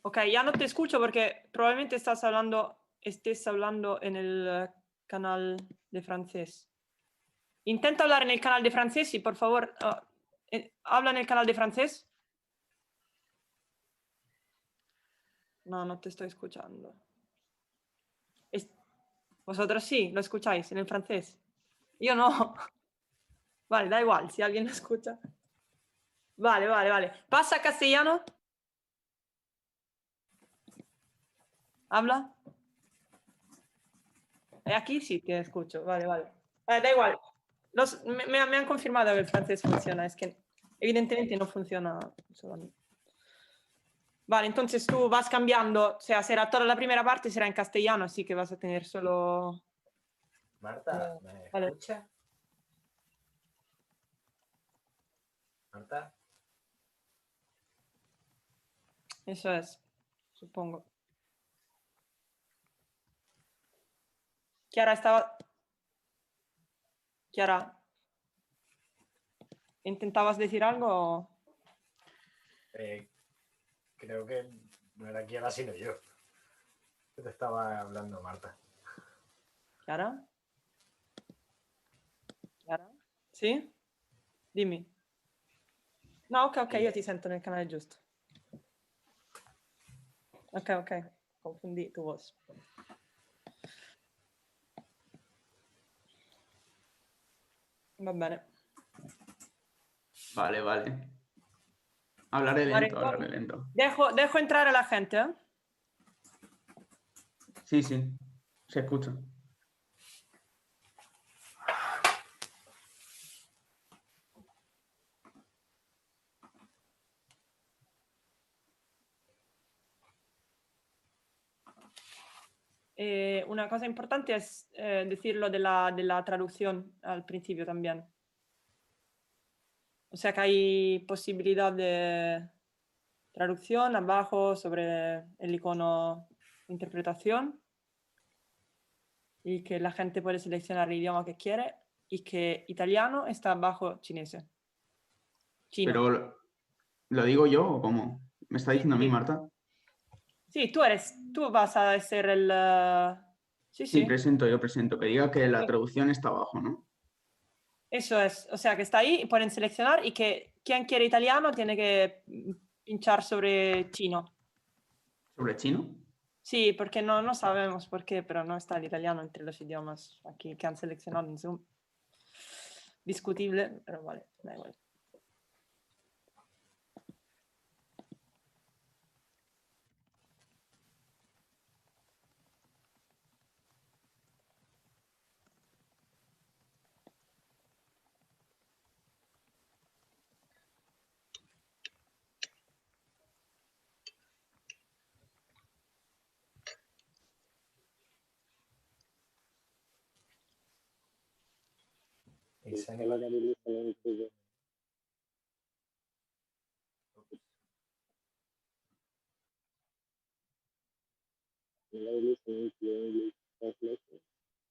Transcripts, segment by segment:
Ok, ya no te escucho porque probablemente estés hablando en el canal de francés. Intenta hablar en el canal de francés y por favor, habla en el canal de francés. No, no te estoy escuchando. Vosotros sí, lo escucháis en el francés. Yo no. Vale, da igual, si alguien lo escucha. Vale. ¿Pasa castellano? ¿Habla? Aquí sí te escucho, vale. Da igual. Me han confirmado que el francés funciona, es que evidentemente no funciona solo. Vale, entonces tú vas cambiando, o sea, será toda la primera parte será en castellano, así que vas a tener solo... Marta, ¿me vale. escucha? Marta. Eso es, supongo. Chiara, ¿intentabas decir algo? Creo que no era Chiara sino yo. Que te estaba hablando, Marta. ¿Chiara? Sì? Dimmi. No, ok, io ti sento nel canale giusto. Ok, confondí tu voz. Va bene. Vale. Hablaré lento. Dejo entrar a la gente, ¿eh? Sí, se escucha. Una cosa importante es decirlo de la traducción al principio también. O sea que hay posibilidad de traducción abajo sobre el icono interpretación y que la gente puede seleccionar el idioma que quiere y que italiano está abajo chinés. Chino. Pero, ¿lo digo yo o cómo? ¿Me está diciendo a mí, Marta? Sí, tú vas a ser el... Sí. Sí, yo presento. Que diga que la traducción está abajo, ¿no? Eso es, o sea que está ahí y pueden seleccionar y que quien quiere italiano tiene que pinchar sobre chino. ¿Sobre chino? Sí, porque no sabemos por qué, pero no está el italiano entre los idiomas aquí que han seleccionado en Zoom. Discutible, pero vale, da igual.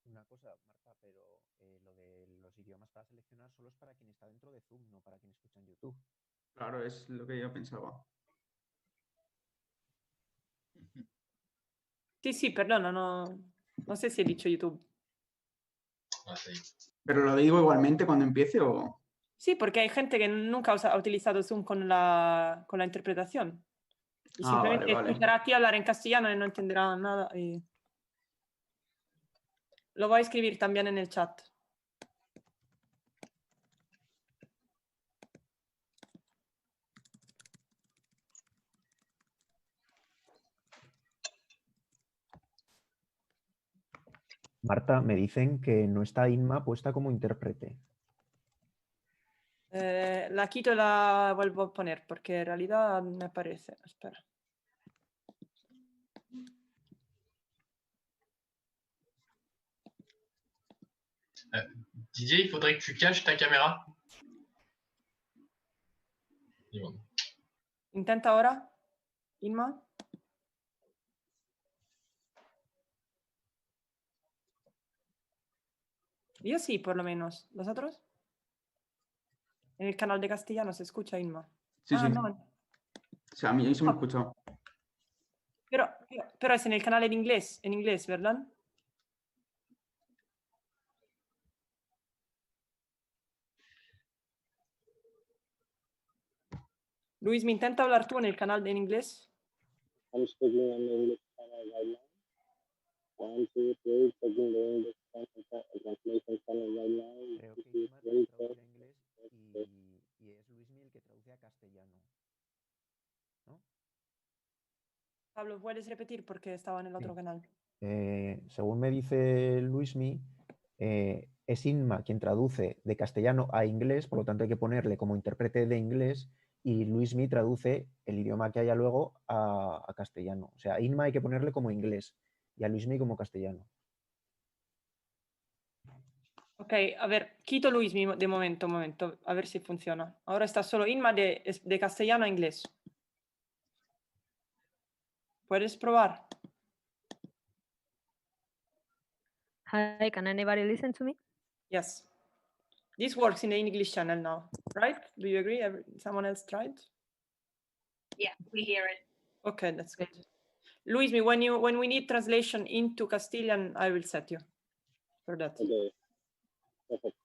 Una cosa, Marta, pero lo de los idiomas para seleccionar solo es para quien está dentro de Zoom, no para quien escucha en YouTube. Claro, es lo que yo pensaba. Sí, perdona, no sé si he dicho YouTube. ¿Pero lo digo igualmente cuando empiece o...? Sí, porque hay gente que nunca ha utilizado Zoom con la interpretación. Y simplemente Vale. escuchará a ti hablar en castellano y no entenderá nada. Lo voy a escribir también en el chat. Marta, me dicen que no está Inma puesta como intérprete. La quito y la vuelvo a poner porque en realidad me parece. Espera. Didier, il faudrait que tu caches ta caméra. Intenta ahora, Inma. Yo sí, por lo menos. ¿Los otros? En el canal de castellano se escucha Inma. Sí. No. O sea, a mí ahí se me ha escuchado. pero es en el canal en inglés, ¿verdad? Luis, ¿me intenta hablar tú en el canal en inglés? I'm speaking on the English channel right now. 1, 2, 3, checking the English translation channel right now. Creo que Isma traduce a inglés y es Luismi el que traduce a castellano. ¿No? Pablo, ¿puedes repetir porque estaba en el otro Sí. canal? Según me dice Luismi, es Inma quien traduce de castellano a inglés, por lo tanto hay que ponerle como intérprete de inglés y Luismi traduce el idioma que haya luego a castellano. O sea, a Inma hay que ponerle como inglés y a Luismi como castellano. Ok, a ver, quito Luismi de momento, a ver si funciona. Ahora está solo Inma de castellano a inglés. ¿Puedes probar? Hi, can anybody listen to me? Yes. This works in the English channel now, right? Do you agree? Someone else tried? Yeah, we hear it. Okay, that's good. Luismi, when we need translation into Castilian, I will set you for that. Okay. Perfect.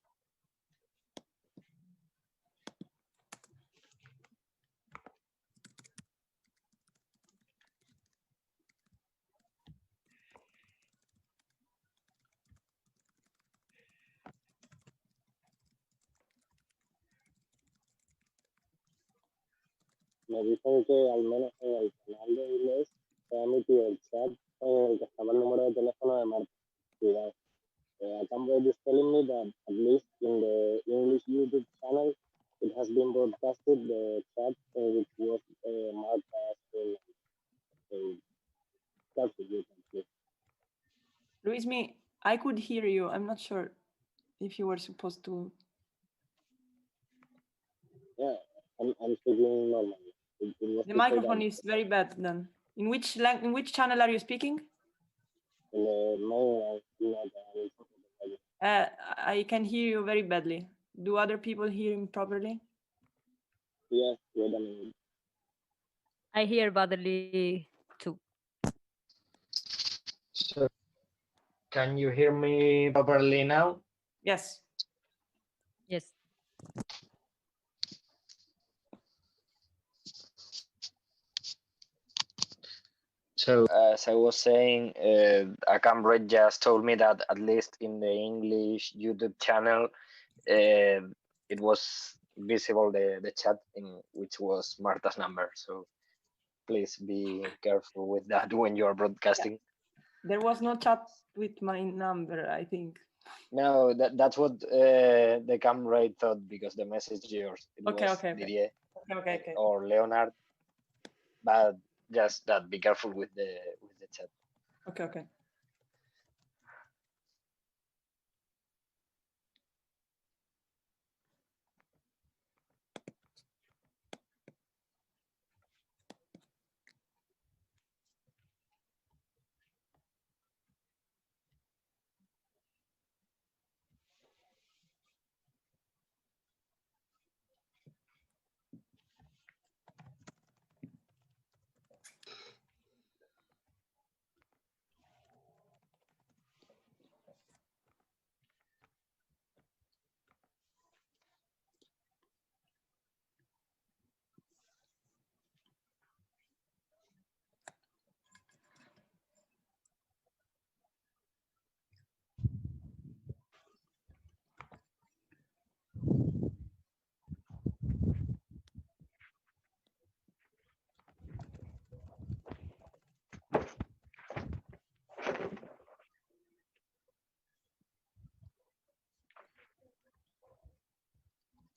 Me dicen que al menos en el canal de inglés se ha emitido el chat en el que estaba el número de teléfono de Marta. Cuidado. Somebody is telling me that at least in the English YouTube channel, it has been broadcasted the chat which was Marta's chat with you. Luismi, I could hear you. I'm not sure if you were supposed to. Yeah, I'm speaking normally. The microphone is very bad then. In which channel are you speaking? In the main, I can hear you very badly. Do other people hear him properly? yes, wait a minute. I hear badly too. So, can you hear me properly now? Yes. Yes. So, as I was saying, a comrade just told me that at least in the English YouTube channel, it was visible the chat in which was Marta's number. So please be careful with that when you are broadcasting. Yeah. There was no chat with my number, I think. No, that's what the comrade thought because the messengers was Didier Okay. or Leonard, but just that be careful with the chat. Okay.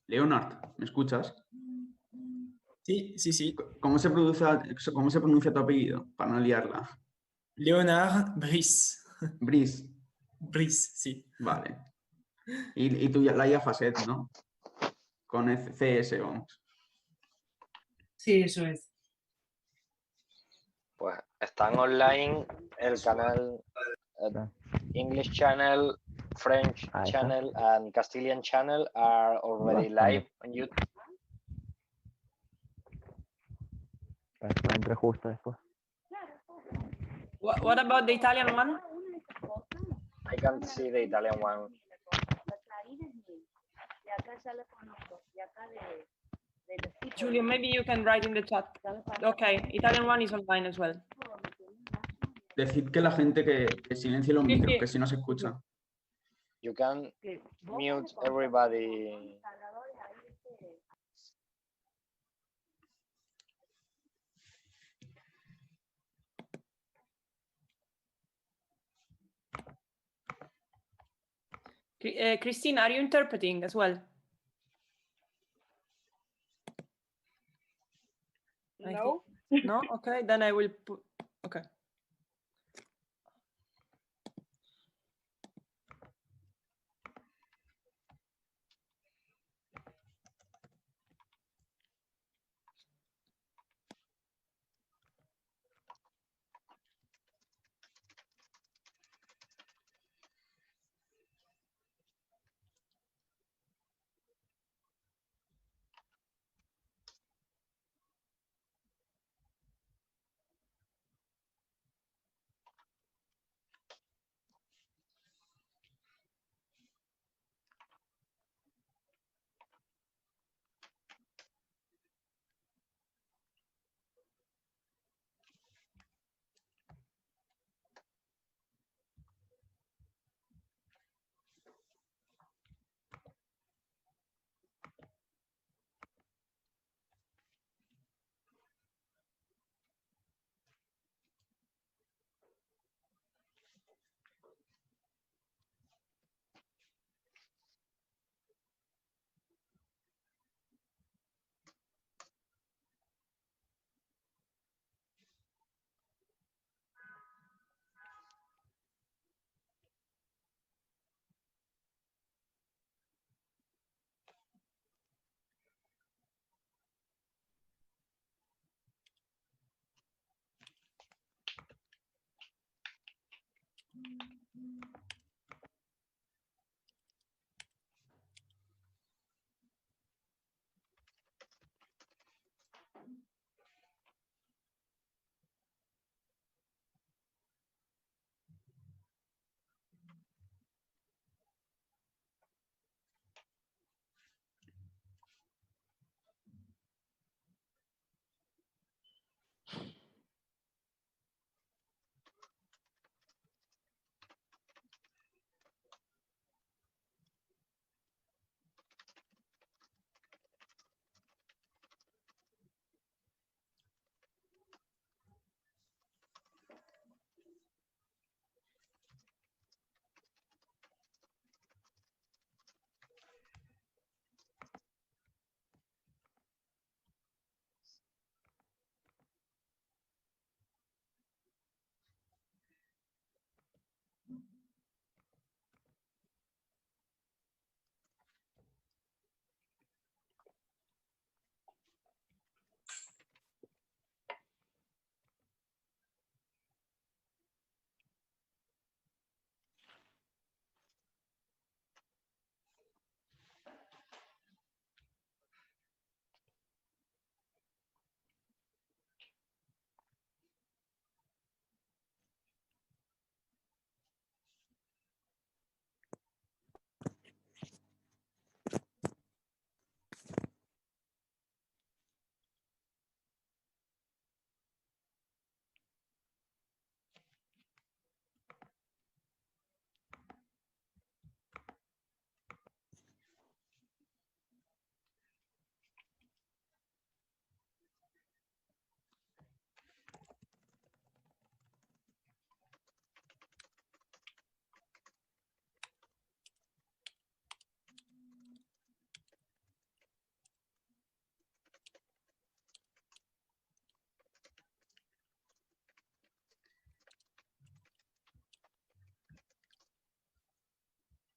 Leonard, ¿me escuchas? Sí. ¿Cómo se pronuncia tu apellido? Para no liarla. Leonard Brice. Brice. Brice, sí. Vale. Y tú la Facet, ¿no? Con CS, vamos. Sí, eso es. Pues están online el canal English channel, French channel, and Castilian channel are already live on YouTube. Entré justo después. What about the Italian one? I can't see the Italian one. Julio, maybe you can write in the chat. Okay, Italian one is online as well. Decid que la gente que silencie los Sí, micros, sí. que si no se escucha. You can mute everybody. Kirstine, are you interpreting as well? No. No? Okay, then I will put, okay.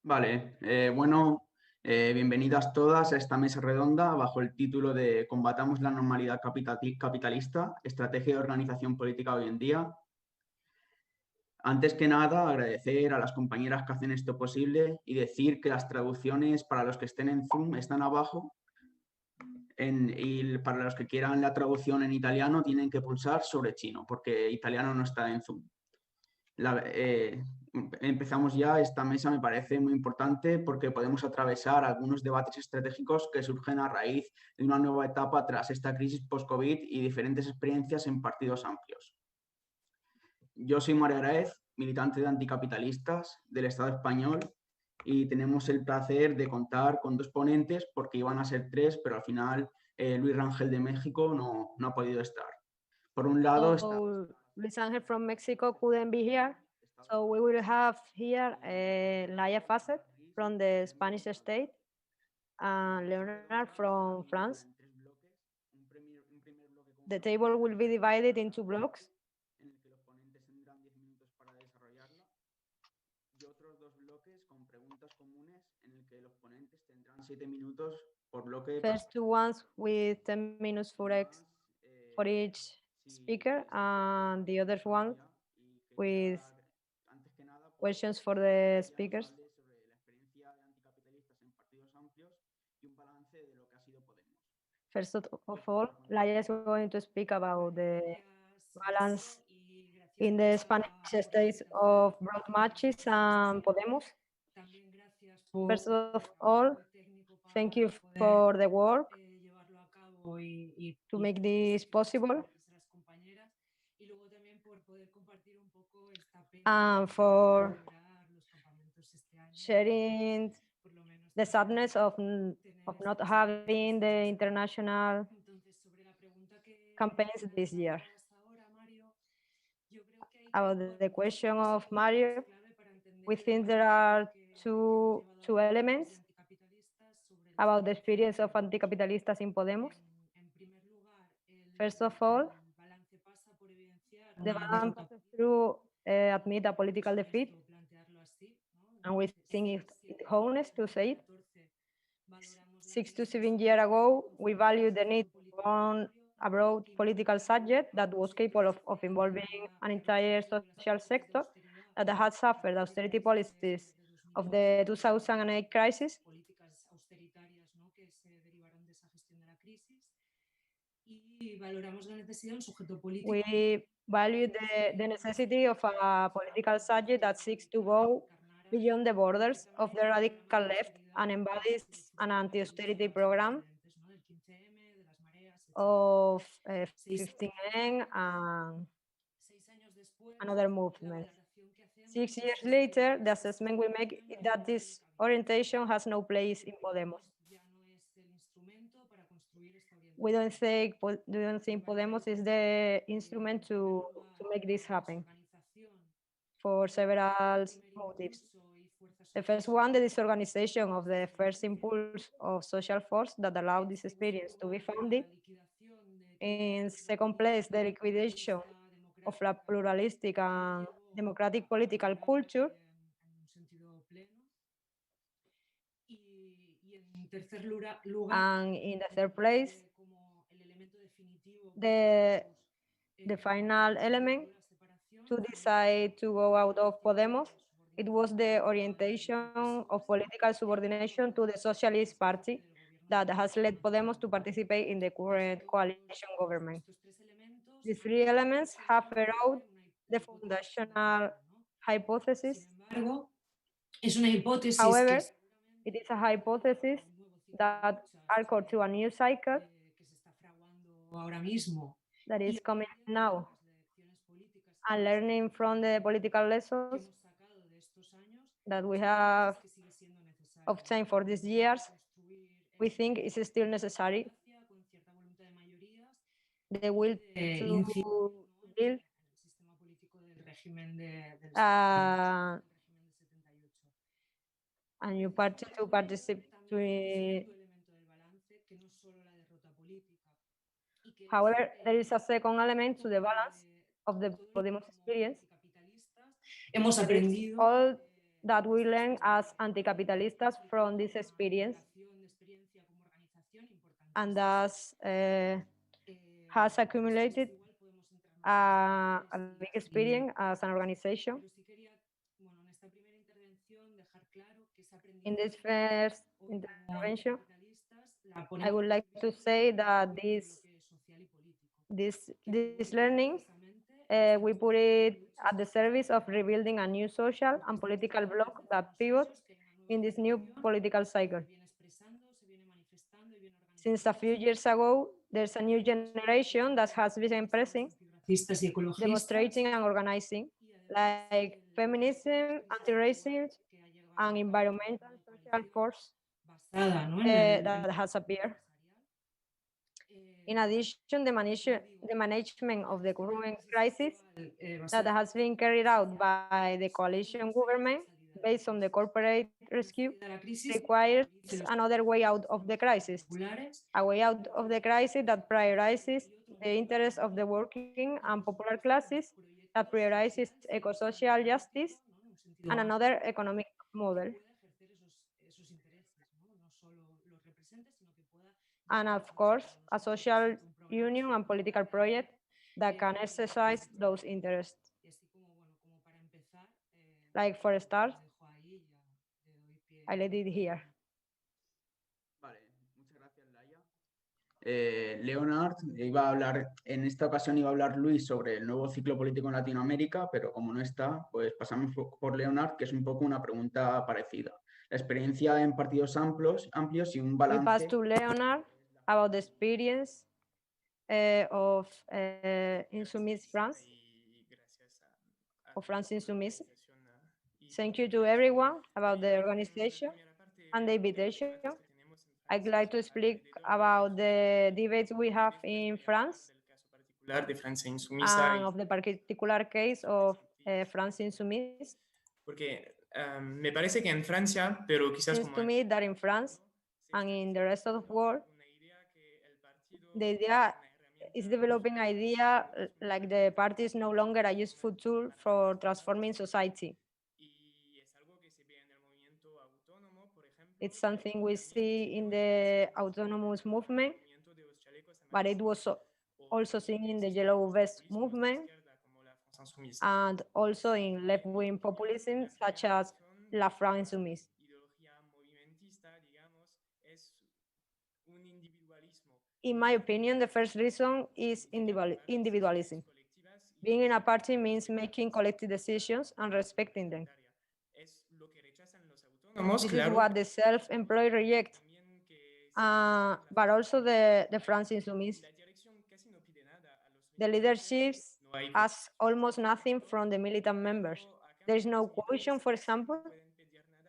Vale, bueno, bienvenidas todas a esta mesa redonda bajo el título de Combatamos la normalidad capitalista, estrategia de organización política hoy en día. Antes que nada, agradecer a las compañeras que hacen esto posible y decir que las traducciones para los que estén en Zoom están abajo y para los que quieran la traducción en italiano tienen que pulsar sobre chino porque italiano no está en Zoom. Empezamos ya. Esta mesa me parece muy importante porque podemos atravesar algunos debates estratégicos que surgen a raíz de una nueva etapa tras esta crisis post-COVID y diferentes experiencias en partidos amplios. Yo soy Mario Graez, militante de anticapitalistas del Estado español, y tenemos el placer de contar con dos ponentes porque iban a ser tres, pero al final Luis Rangel de México no ha podido estar. Por un lado está Luis Angel from Mexico couldn't be here, so we will have here Laia Facet from the Spanish state and Leonard from France. The table will be divided into blocks. En el que los ponentes tendrán 10 minutos para desarrollarla, y otros dos bloques con preguntas comunes en el que los ponentes tendrán 7 minutos por bloque. First two ones with 10 minutes for each speaker, and the other one with questions for the speakers. Sobre la experiencia de anticapitalistas en partidos amplios y un balance de lo que ha sido Podemos. First of all, Laia is going to speak about the balance in the Spanish states of broad matches and Podemos. First of all, thank you for the work to make this possible, and for sharing the sadness of not having the international campaigns this year. About the question of Mario, we think there are two elements about the experience of anticapitalistas in Podemos. First of all, the balance passes through admit a political defeat, and we think it's honest to say it. 6 to 7 years ago, we valued the need on a broad political subject that was capable of involving an entire social sector that had suffered austerity policies of the 2008 crisis. We value the necessity of a political subject that seeks to go beyond the borders of the radical left and embodies an anti-austerity program of 15N and another movement. 6 years later, the assessment we make is that this orientation has no place in Podemos. We don't think Podemos is the instrument to make this happen for several motives. The first one, the disorganization of the first impulse of social force that allowed this experience to be founded. In second place, the liquidation of a pluralistic and democratic political culture. And in the third place, the final element to decide to go out of Podemos, it was the orientation of political subordination to the Socialist Party that has led Podemos to participate in the current coalition government. These three elements have eroded the foundational hypothesis. However, it is a hypothesis that anchored to a new cycle that is coming now, and learning from the political lessons that we have obtained for these years, we think it's still necessary. The will to build a new party to participate. However, there is a second element to the balance of the Podemos experience. It's all that we learn as anticapitalistas from this experience, and thus has accumulated a big experience as an organization. In this first intervention, I would like to say that this learning we put it at the service of rebuilding a new social and political bloc that pivots in this new political cycle. Since a few years ago, there's a new generation that has been pressing, demonstrating and organizing, like feminism, anti-racism, and environmental social force that has appeared. In addition, the management of the current crisis that has been carried out by the coalition government based on the corporate rescue requires another way out of the crisis, a way out of the crisis that prioritizes the interests of the working and popular classes, that prioritizes eco-social justice and another economic model. And of course, a social union and political project that can exercise those interests. Like for a start, I let it here. Vale, muchas gracias, Laia. Leonard, en esta ocasión iba a hablar Luis sobre el nuevo ciclo político en Latinoamérica, pero como no está, pues pasamos por Leonard, que es un poco una pregunta parecida. La experiencia en partidos amplios y un balance. We pass to Leonard about the experience of Insoumise France, of France Insoumise. Thank you to everyone about the organization and the invitation. I'd like to speak about the debates we have in France and of the particular case of France Insoumise. Porque me parece que en Francia, pero quizás Seems como to me that in France and in the rest of the world, the idea is developing idea like the party is no longer a useful tool for transforming society. It's something we see in the autonomous movement, but it was also seen in the Yellow Vest movement and also in left-wing populism such as La France Insoumise. In my opinion, the first reason is individualism. Being in a party means making collective decisions and respecting them. This is what the self-employed reject, but also the France Insoumise. The leadership asks almost nothing from the militant members. There is no cohesion, for example,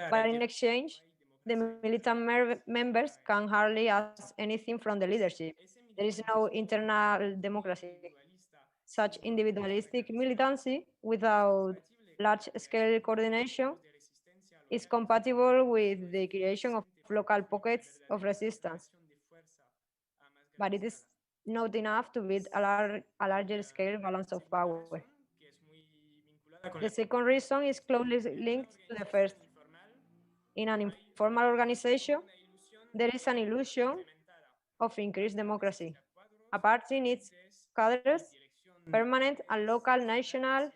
but in exchange, the militant members can hardly ask anything from the leadership. There is no internal democracy. Such individualistic militancy without large-scale coordination is compatible with the creation of local pockets of resistance, but it is not enough to build a larger scale balance of power. The second reason is closely linked to the first. In an informal organization, there is an illusion of increased democracy. A party needs cadres, permanent and local, national,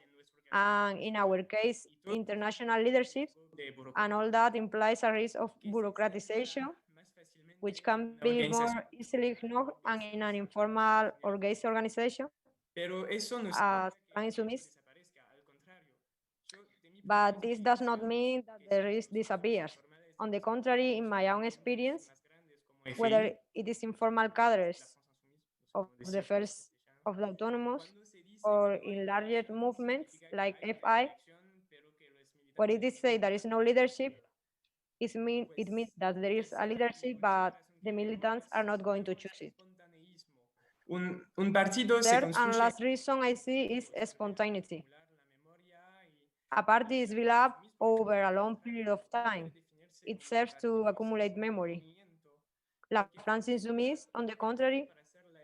and in our case, international leadership, and all that implies a risk of bureaucratization, which can be more easily ignored and in an informal or gaze organization, as Insoumise. But this does not mean that the risk disappears. On the contrary, in my own experience, whether it is informal cadres of the first of the autonomous or in larger movements like FI, where it is said there is no leadership, it means that there is a leadership, but the militants are not going to choose it. Third and last reason I see is spontaneity. A party is built up over a long period of time. It serves to accumulate memory. La France Insoumise, on the contrary,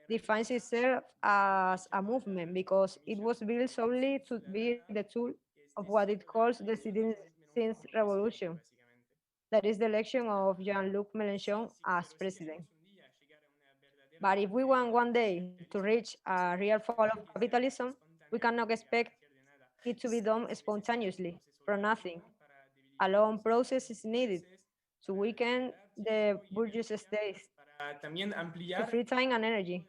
defines itself as a movement because it was built solely to be the tool of what it calls the citizens' revolution. That is the election of Jean-Luc Mélenchon as president. But if we want one day to reach a real fall of capitalism, we cannot expect it to be done spontaneously, from nothing. A long process is needed to weaken the bourgeois state, to free time and energy,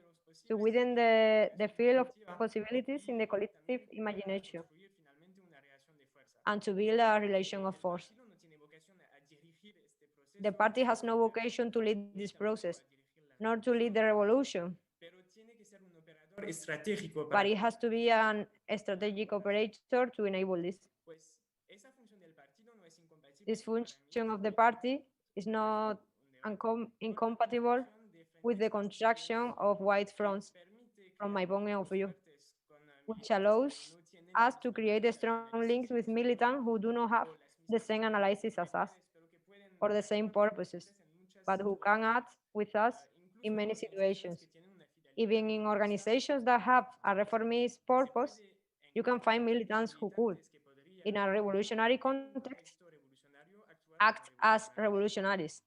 to widen the field of possibilities in the collective imagination and to build a relation of force. The party has no vocation to lead this process, nor to lead the revolution, but it has to be a strategic operator to enable this. This function of the party is not incompatible with the construction of white fronts, from my point of view, which allows us to create strong links with militants who do not have the same analysis as us or the same purposes, but who can act with us in many situations. Even in organizations that have a reformist purpose, you can find militants who could, in a revolutionary context, act as revolutionaries.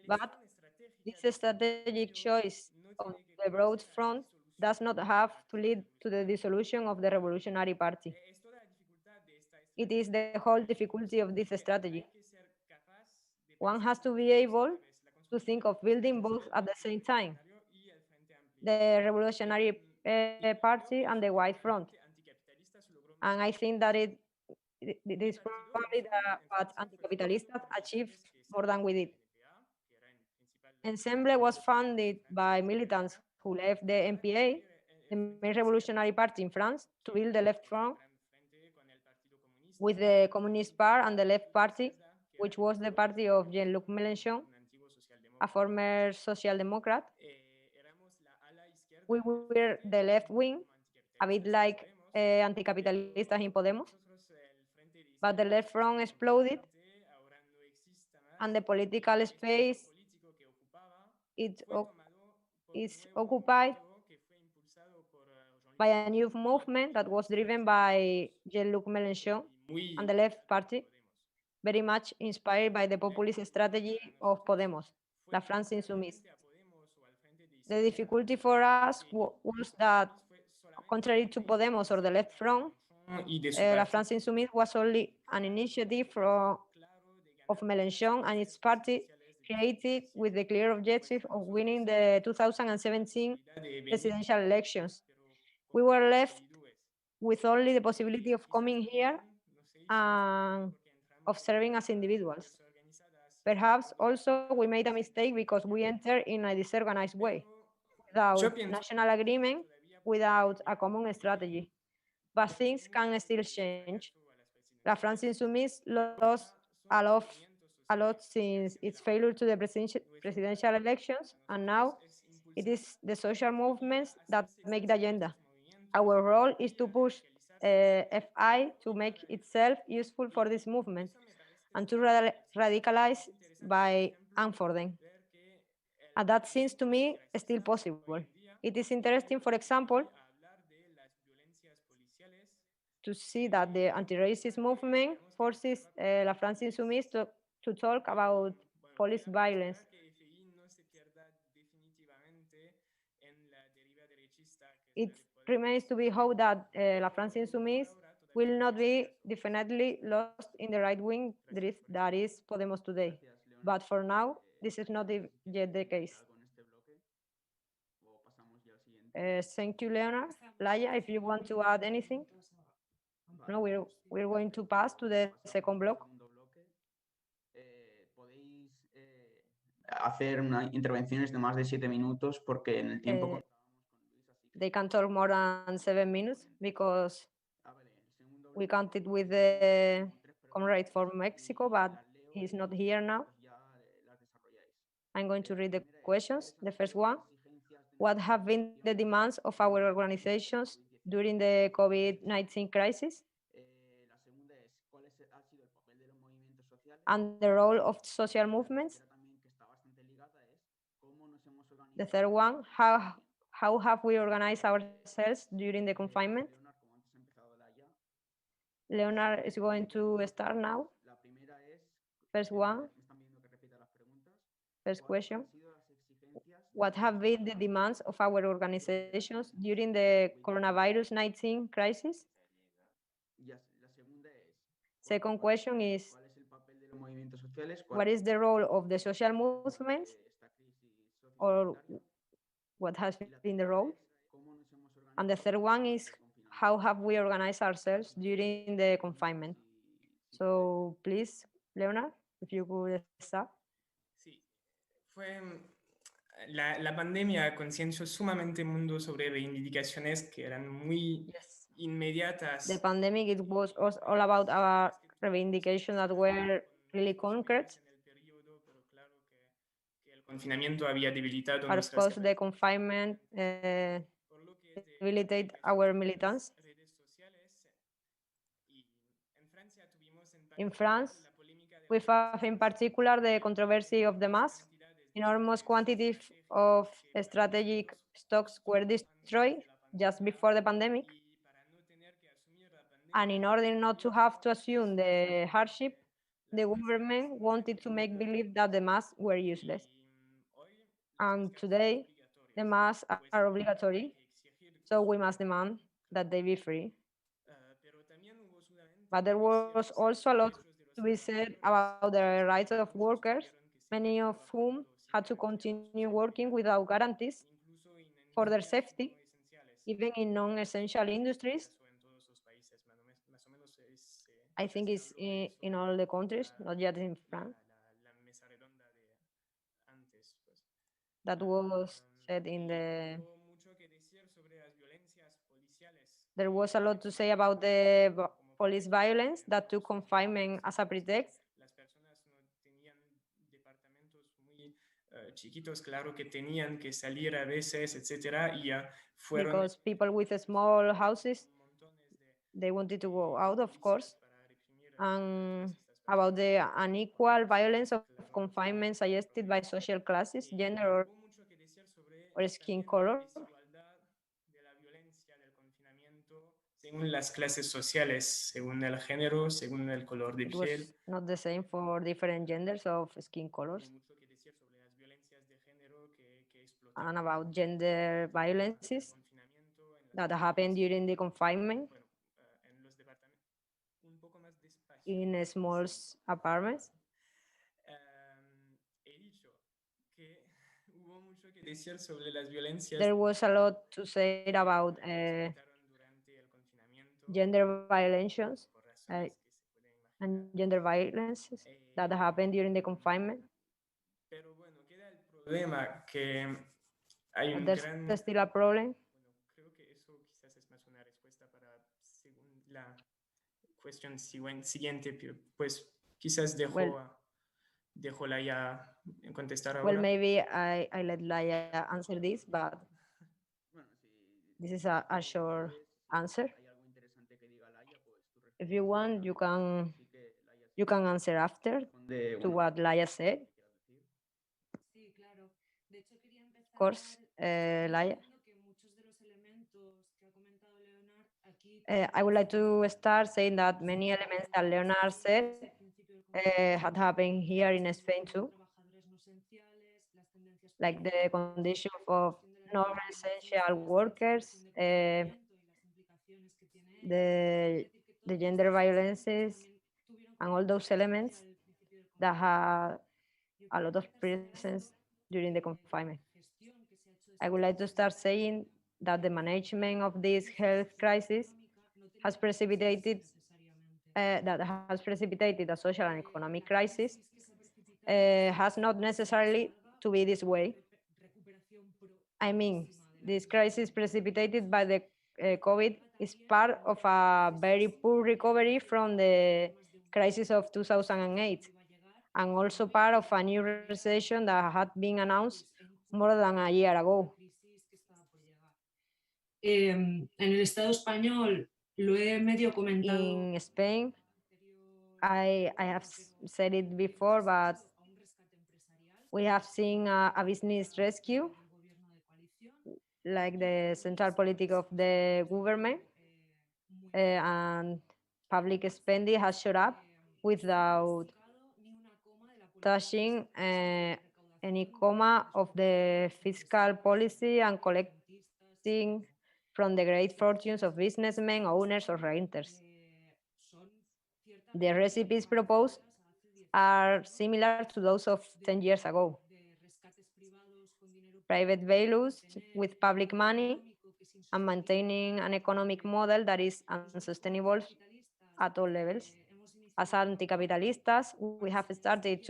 But this strategic choice of the broad front does not have to lead to the dissolution of the revolutionary party. It is the whole difficulty of this strategy. One has to be able to think of building both at the same time, the revolutionary party and the white front. And I think that it is probably what anticapitalistas achieved more than we did. Ensemble was founded by militants who left the MPA, the main revolutionary party in France, to build the left front with the Communist Party and the Left Party, which was the party of Jean-Luc Mélenchon, a former social democrat. We were the left wing, a bit like anticapitalistas in Podemos, but the left front exploded and the political space is occupied by a new movement that was driven by Jean-Luc Mélenchon and the Left Party, very much inspired by the populist strategy of Podemos, La France Insoumise. The difficulty for us was that, contrary to Podemos or the Left Front, La France Insoumise was only an initiative of Mélenchon and its party, created with the clear objective of winning the 2017 presidential elections. We were left with only the possibility of coming here and observing as individuals. Perhaps also we made a mistake because we entered in a disorganized way, without national agreement, without a common strategy. But things can still change. La France Insoumise lost a lot since its failure to the presidential elections, and now it is the social movements that make the agenda. Our role is to push FI to make itself useful for this movement and to radicalize by for them. And that seems to me still possible. It is interesting, for example, to see that the anti-racist movement forces La France Insoumise to talk about police violence. It remains to be hoped that La France Insoumise will not be definitely lost in the right-wing drift that is Podemos today. But for now, this is not yet the case. Thank you, Leonard. Laia, if you want to add anything. No, we're going to pass to the second block. Podéis hacer intervenciones de más de 7 minutos porque en el tiempo they can talk more than 7 minutes because we counted with the comrade from Mexico, but he's not here now. I'm going to read the questions. The first one: what have been the demands of our organizations during the COVID-19 crisis? And the role of social movements? The third one: how have we organized ourselves during the confinement? Leonard is going to start now. First one. First question: what have been the demands of our organizations during the coronavirus 19 crisis? Second question is, what is the role of the social movements, or what has been the role. And the third one is how have we organized ourselves during the confinement. So please, Leonard, if you could start. Sí, fue la pandemia concienciò sumamente el mundo sobre reivindicaciones que eran muy Yes. inmediatas. The pandemic, it was all about our reivindication that were really concrete. En el periodo, pero claro que el confinamiento había debilitado But of nuestras course, the confinement por lo que de debilitate our militants. redes sociales y en Francia tuvimos en In particular France, la polémica de we have in particular the controversy of the mask. Enormous quantities of strategic stocks were destroyed just before the pandemic. y para no tener que asumir la pandemia And in order not to have to assume the hardship, the government wanted to make believe that the masks were useless. hoy And today, the masks are obligatory, so we must demand that they be free. pero también hubo solamente But there was also a lot to be said about the rights of workers, many of whom had to continue working without guarantees incluso en for their industrias safety, no esenciales. even in non-essential industries. Caso en todos los países, más o menos es, I think it's in all the countries, not just in France. la mesa redonda de antes, pues. That was said in Y the. hubo mucho que decir sobre las violencias policiales. There was a lot to say about the police violence that took confinement as a pretext. Las personas no tenían departamentos muy chiquitos, claro que tenían que salir a veces, etcétera, y fueron Because people with small houses, montones de they wanted to go out, of course. para reprimir And todas estas about the personas. unequal violence of confinement suggested by social classes, Y gender, hubo mucho que decir sobre or skin también la color. desigualdad de la violencia del confinamiento según las clases sociales, según el género, según el color de It piel. was not the same for different genders of skin colors. Hubo mucho que decir sobre las violencias de género que And explotaron about gender violences confinamiento en that las happened during the confinement bueno, en los departamentos un poco más despacio. in small apartments. He dicho que hubo mucho que decir sobre las violencias There was a lot to say about que explotaron durante el confinamiento gender violations por razones que se pueden imaginar. and gender violences that happened during the confinement. Pero bueno, queda el problema que hay But un there's gran still a problem. bueno, creo que eso quizás es más una respuesta para según la cuestión siguiente, pero pues quizás Well, dejo la ya contestar well, ahora. maybe I let Laia answer this, but this is a short answer. If you want, you can answer after to what Laia said. Sí, claro. De hecho, quería empezar Of course, Laia. diciendo que muchos de los elementos que ha comentado Leonard aquí. I would like to start saying that many elements that Leonard said had happened here in Spain too, like the condition of non-essential workers, the gender violences, and all those elements that had a lot of presence during the confinement. I would like to start saying that the management of this health crisis has precipitated a social and economic crisis has not necessarily to be this way. I mean, this crisis precipitated by the COVID is part of a very poor recovery from the crisis of 2008, and also part of a new recession that had been announced more than a year ago. En el Estado español lo he medio comentado. In Spain, I have said it before, but we have seen a business rescue, like the central politic of the government, and public spending has shot up without touching any comma of the fiscal policy and collecting from the great fortunes of businessmen, owners, or renters. The recipes proposed are similar to those of 10 years ago. private values with public money and maintaining an economic model that is unsustainable at all levels. As anti-capitalistas, we have started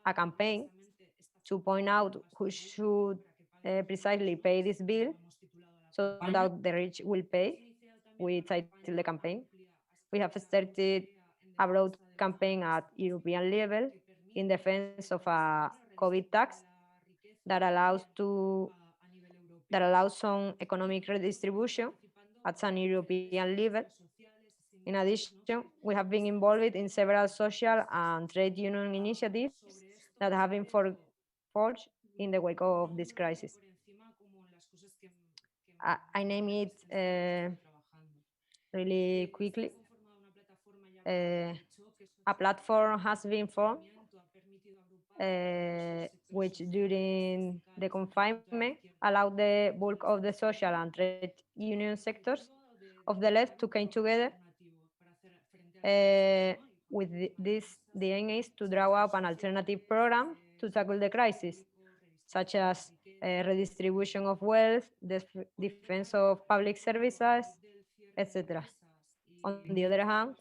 a campaign to point out who should precisely pay this bill so that the rich will pay. We titled the campaign. We have started a broad campaign at European level in defense of a COVID tax that allows some economic redistribution at an European level. In addition, we have been involved in several social and trade union initiatives that have been forged in the wake of this crisis. I name it really quickly. A platform has been formed which during the confinement allowed the bulk of the social and trade union sectors of the left to come together. With this, the aim is to draw up an alternative program to tackle the crisis, such as redistribution of wealth, defense of public services, etc. On the other hand,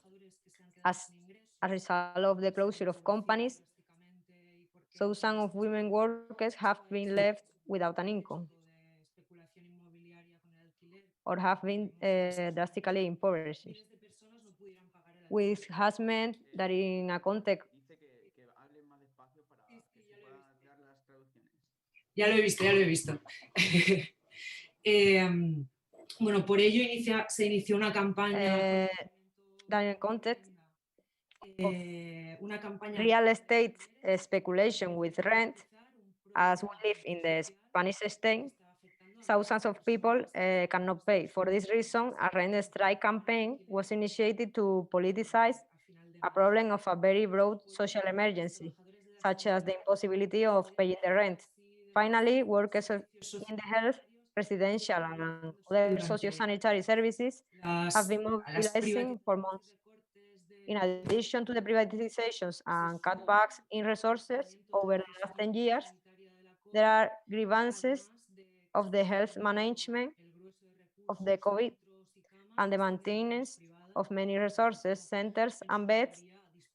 as a result of the closure of companies, thousands of women workers have been left without an income or have been drastically impoverished, which has meant that in a context... Dice que hablen más despacio para que se puedan dar las traducciones. Ya lo he visto, ya lo he visto. Bueno, por ello se inició una campaña. That in context of real estate speculation with rent, as we live in the Spanish state, thousands of people cannot pay. For this reason, a rent strike campaign was initiated to politicize a problem of a very broad social emergency, such as the impossibility of paying the rent. Finally, workers in the health, residential, and other socio-sanitary services have been mobilizing for months. In addition to the privatizations and cutbacks in resources over the last 10 years, there are grievances of the health management of the COVID and the maintenance of many resources, centers, and beds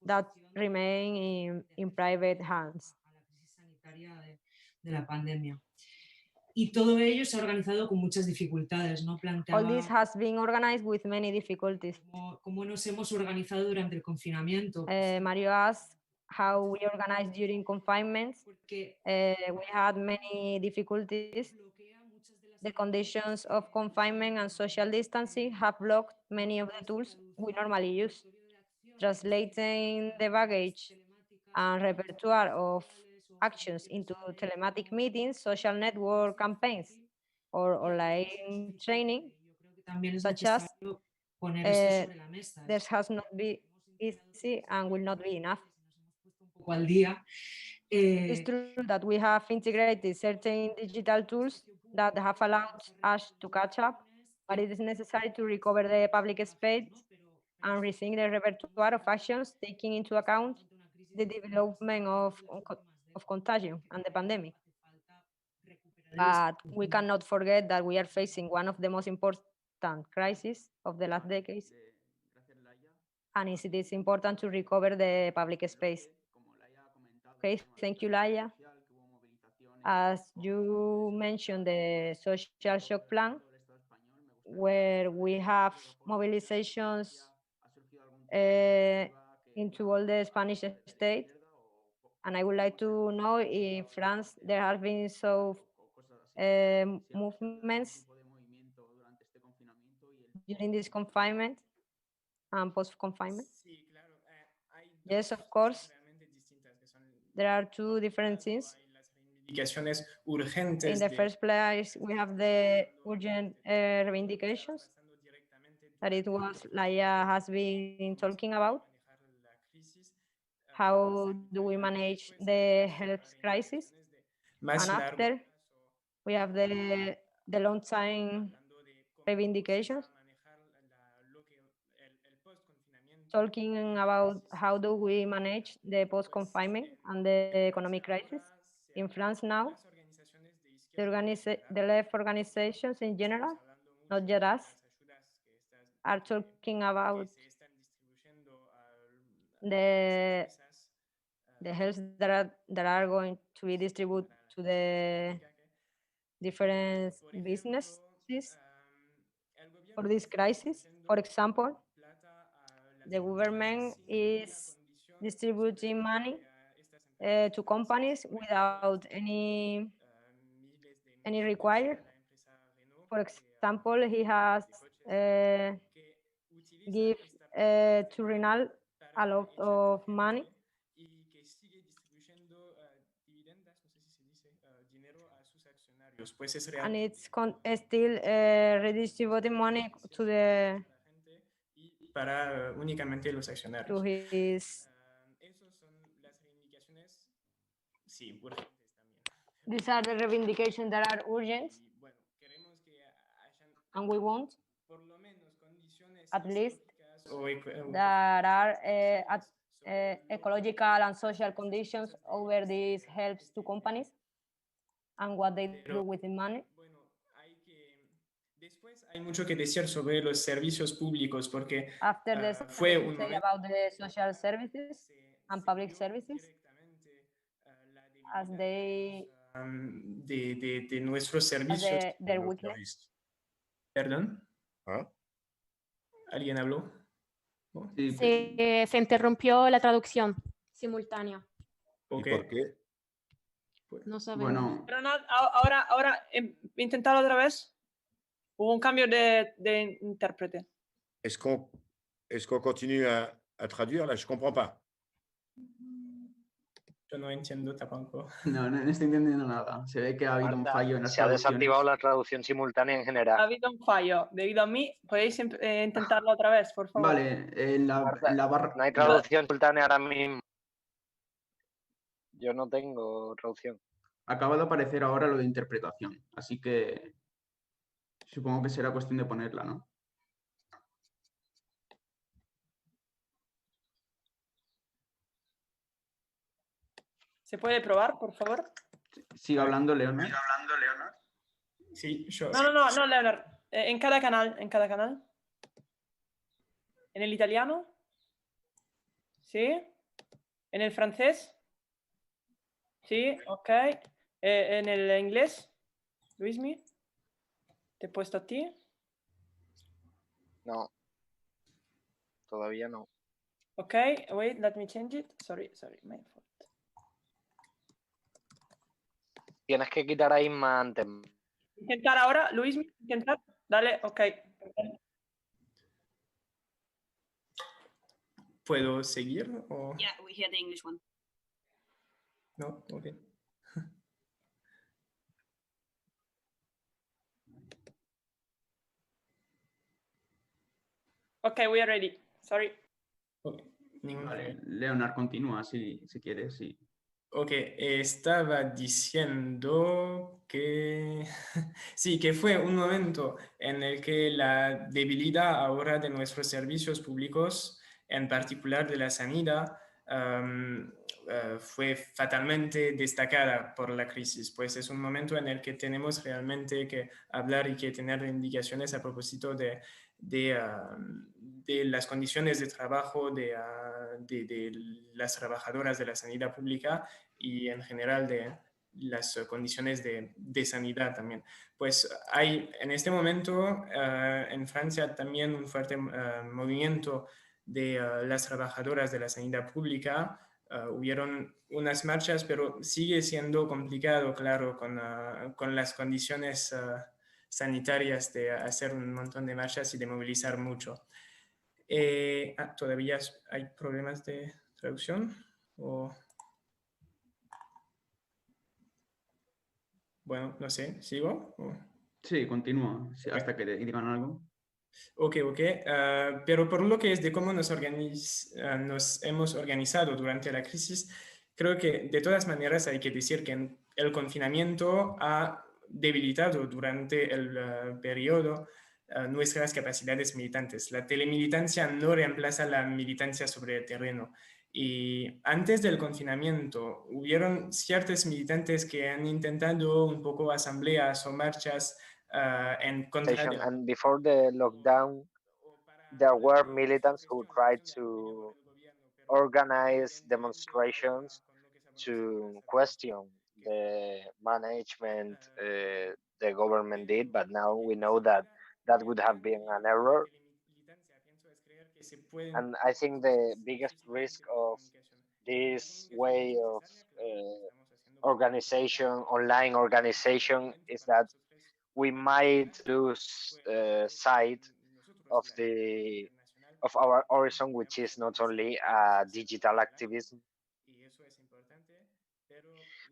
that remain in private hands. De la pandemia. Y todo ello se ha organizado con muchas dificultades, ¿no? All this has been organized with many difficulties. ¿Cómo nos hemos organizado durante el confinamiento? Mario asked how we organized during confinement. We had many difficulties. The conditions of confinement and social distancing have blocked many of the tools we normally use. Translating the baggage and repertoire of actions into telematic meetings, social network campaigns, or online training, such as this has not been easy and will not be enough. It's true that we have integrated certain digital tools that have allowed us to catch up, but it is necessary to recover the public space and rethink the repertoire of actions, taking into account the development of contagion and the pandemic. But we cannot forget that we are facing one of the most important crises of the last decades, and it is important to recover the public space. Okay, thank you, Laia. As you mentioned, the social shock plan, where we have mobilizations into all the Spanish state, and I would like to know if France there have been so movements during this confinement and post-confinement. Yes, of course. There are two different things. In the first place, we have the urgent reivindications that it was Laia has been talking about. How do we manage the health crisis? And after, we have the long-time reivindications, talking about how do we manage the post-confinement and the economic crisis. In France now, the left organizations in general, not just us, are talking about the helps that are going to be distributed to the different businesses for this crisis. For example, the government is distributing money to companies without any required. For example, he has give to Renault a lot of money. And it's still redistributing money to the para únicamente los accionarios. to his. Esas son las reivindicaciones, sí, urgentes también. These are the reivindications that are urgent, Y bueno, queremos que hayan and we want por lo menos condiciones at least o that are ecological and social conditions over these helps to companies and what they do with the money. Bueno, después hay mucho que decir sobre los servicios públicos porque After this, fue to un say momento about the social services and public services, as they de nuestros servicios. their weakness. Perdón. ¿Alguien habló? ¿Oh? Sí, Se interrumpió la traducción simultánea. ¿Por qué? No sabemos. bueno, Pero no, ahora intentarlo otra vez. Hubo un cambio de intérprete. Est-ce qu'on continue à traduire là? Je comprends pas. Yo no entiendo tampoco. no estoy entendiendo nada. Se ve que ha habido un Marta, fallo en las se ha traducciones. desactivado la traducción simultánea en Ha general. habido un fallo debido a mí. ¿Podéis intentarlo otra vez, por favor? Vale, en la barra... No hay traducción simultánea ahora mismo. Yo no tengo traducción. Acaba de aparecer ahora lo de interpretación, así que supongo que será cuestión de ponerla, ¿no? ¿Se puede probar, por favor? Sigue hablando, Leonard. Sí, yo. No, Leonard. En cada canal. ¿En el italiano? ¿Sí? ¿En el francés? Sí, ok. ¿En el inglés? Luismi, ¿te he puesto a ti? No. Todavía no. Ok, wait, let me change it. Sorry, my fault. Tienes que quitar a Isma antes. Intentar ahora, Luismi, intentar. Dale, ok. ¿Puedo seguir? O... Yeah, we hear the English one. No, ok. Ok, we are ready. Sorry. Okay. Vale, Leonard, continúa si quieres, sí. Ok, estaba diciendo que sí, que fue un momento en el que la debilidad ahora de nuestros servicios públicos, en particular de la sanidad, fue fatalmente destacada por la crisis. Pues es un momento en el que tenemos realmente que hablar y que tener indicaciones a propósito de las condiciones de trabajo de las trabajadoras de la sanidad pública y en general de las condiciones de sanidad también. Pues hay en este momento en Francia también un fuerte movimiento de las trabajadoras de la sanidad pública. Hubieron unas marchas, pero sigue siendo complicado, claro, con las condiciones sanitarias de hacer un montón de marchas y de movilizar mucho. ¿Todavía hay problemas de traducción? ¿O... Bueno, no sé, ¿sigo? ¿O... Sí, continúa, sí, hasta que te digan algo. Ok. Pero por lo que es de cómo nos hemos organizado durante la crisis, creo que de todas maneras hay que decir que el confinamiento ha debilitado durante el periodo nuestras capacidades militantes. La telemilitancia no reemplaza la militancia sobre el terreno Y antes del confinamiento, hubieron ciertos militantes que han intentado un poco asambleas o marchas en contra de... And before the lockdown, there were militants who tried to organize demonstrations to question the management the government did, but now we know that that would have been an error. And I think the biggest risk of this way of organization, online organization, is that we might lose sight of our horizon, which is not only digital activism,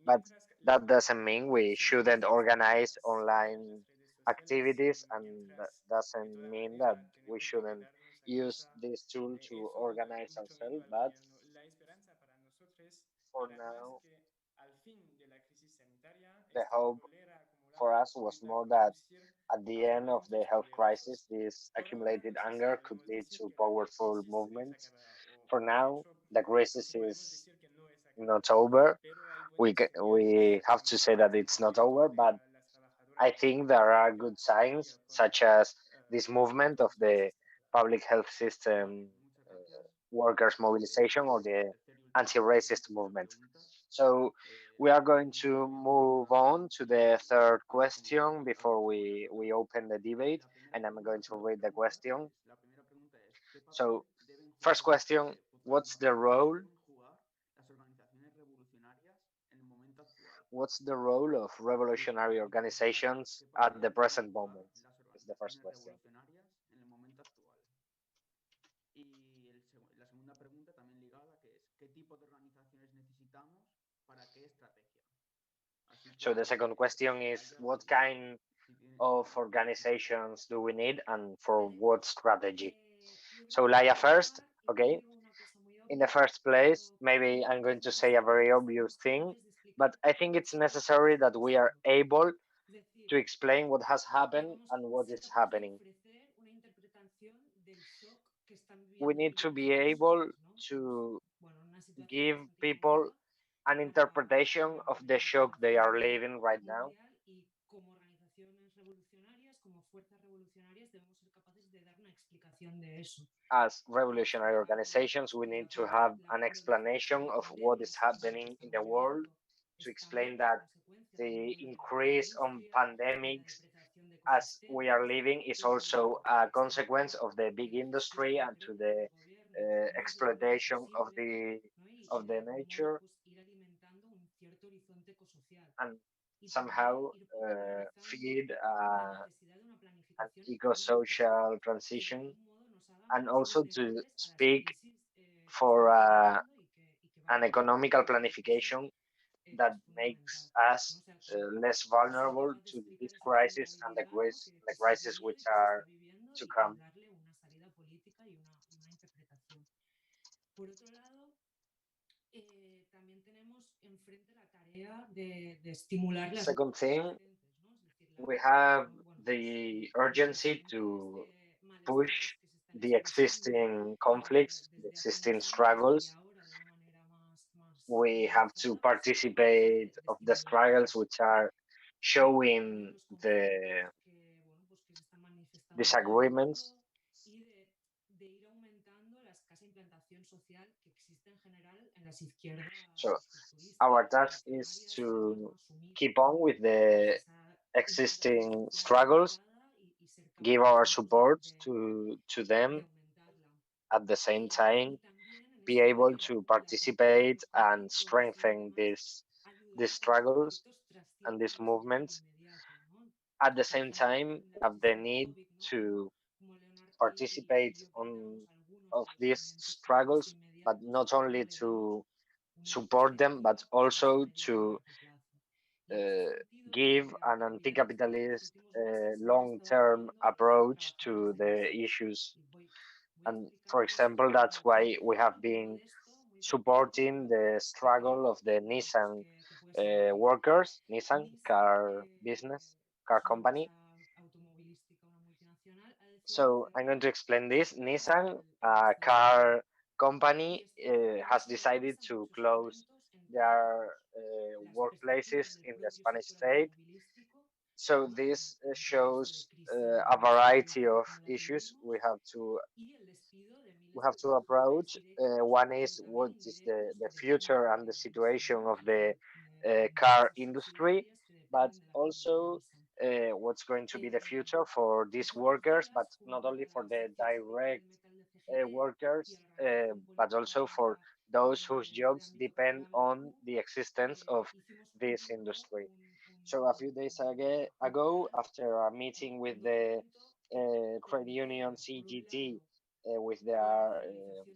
but that doesn't mean we shouldn't organize online activities, and that doesn't mean that we shouldn't use this tool to organize ourselves. But for now, the hope for us was more that at the end of the health crisis, this accumulated anger could lead to powerful movements. For now, the crisis is not over. We have to say that it's not over, but I think there are good signs, such as this movement of the public health system workers' mobilization or the anti-racist movement. So we are going to move on to the third question before we open the debate, and I'm going to read the question. So, first question, what's the role of revolutionary organizations at the present moment? Is the first question. Y la segunda pregunta también ligada, que es ¿qué tipo de organizaciones necesitamos para qué estrategia? So the second question is what kind of organizations do we need and for what strategy? So Laia first, okay. In the first place, maybe I'm going to say a very obvious thing, but I think it's necessary that we are able to explain what has happened and what is happening. We need to be able to give people an interpretation of the shock they are living right now. Como organizaciones revolucionarias, como fuerzas revolucionarias, debemos ser capaces de dar una explicación de eso. As revolutionary organizations, we need to have an explanation of what is happening in the world, to explain that the increase on pandemics as we are living is also a consequence of the big industry and to the exploitation of the nature, and somehow feed an eco-social transition, and also to speak for an economical planification that makes us less vulnerable to this crisis and the crisis which are to come. Por otro lado, también tenemos enfrente la tarea de estimular las... Second thing, we have the urgency to push the existing conflicts, the existing struggles. We have to participate of the struggles which are showing the disagreements. So our task is to keep on with the existing struggles, give our support to them, at the same time be able to participate and strengthen these struggles and these movements. At the same time, have the need to participate of these struggles, but not only to support them, but also to give an anti-capitalist long-term approach to the issues. And for example, that's why we have been supporting the struggle of the Nissan workers, Nissan car business, car company. So I'm going to explain this. Nissan, a car company has decided to close their workplaces in the Spanish state. So this shows a variety of issues we have to approach. One is what is the future and the situation of the car industry, but also what's going to be the future for these workers, but not only for the direct workers, but also for those whose jobs depend on the existence of this industry. So a few days ago, after a meeting with the trade union CGT, with their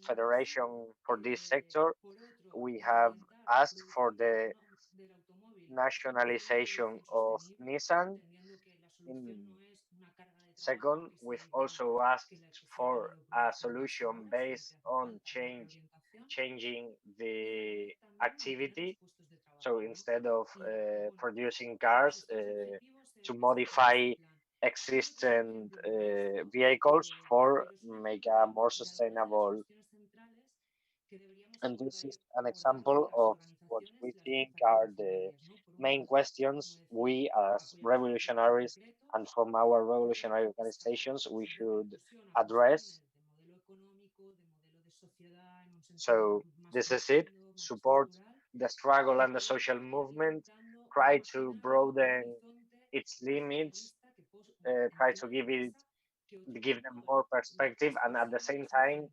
federation for this sector, we have asked for the nationalization of Nissan. In second, we've also asked for a solution based on changing the activity. So instead of producing cars, to modify existing vehicles for make a more sustainable. And this is an example of what we think are the main questions we as revolutionaries and from our revolutionary organizations we should address. So this is it. Support the struggle and the social movement, try to broaden its limits, try to give them more perspective, and at the same time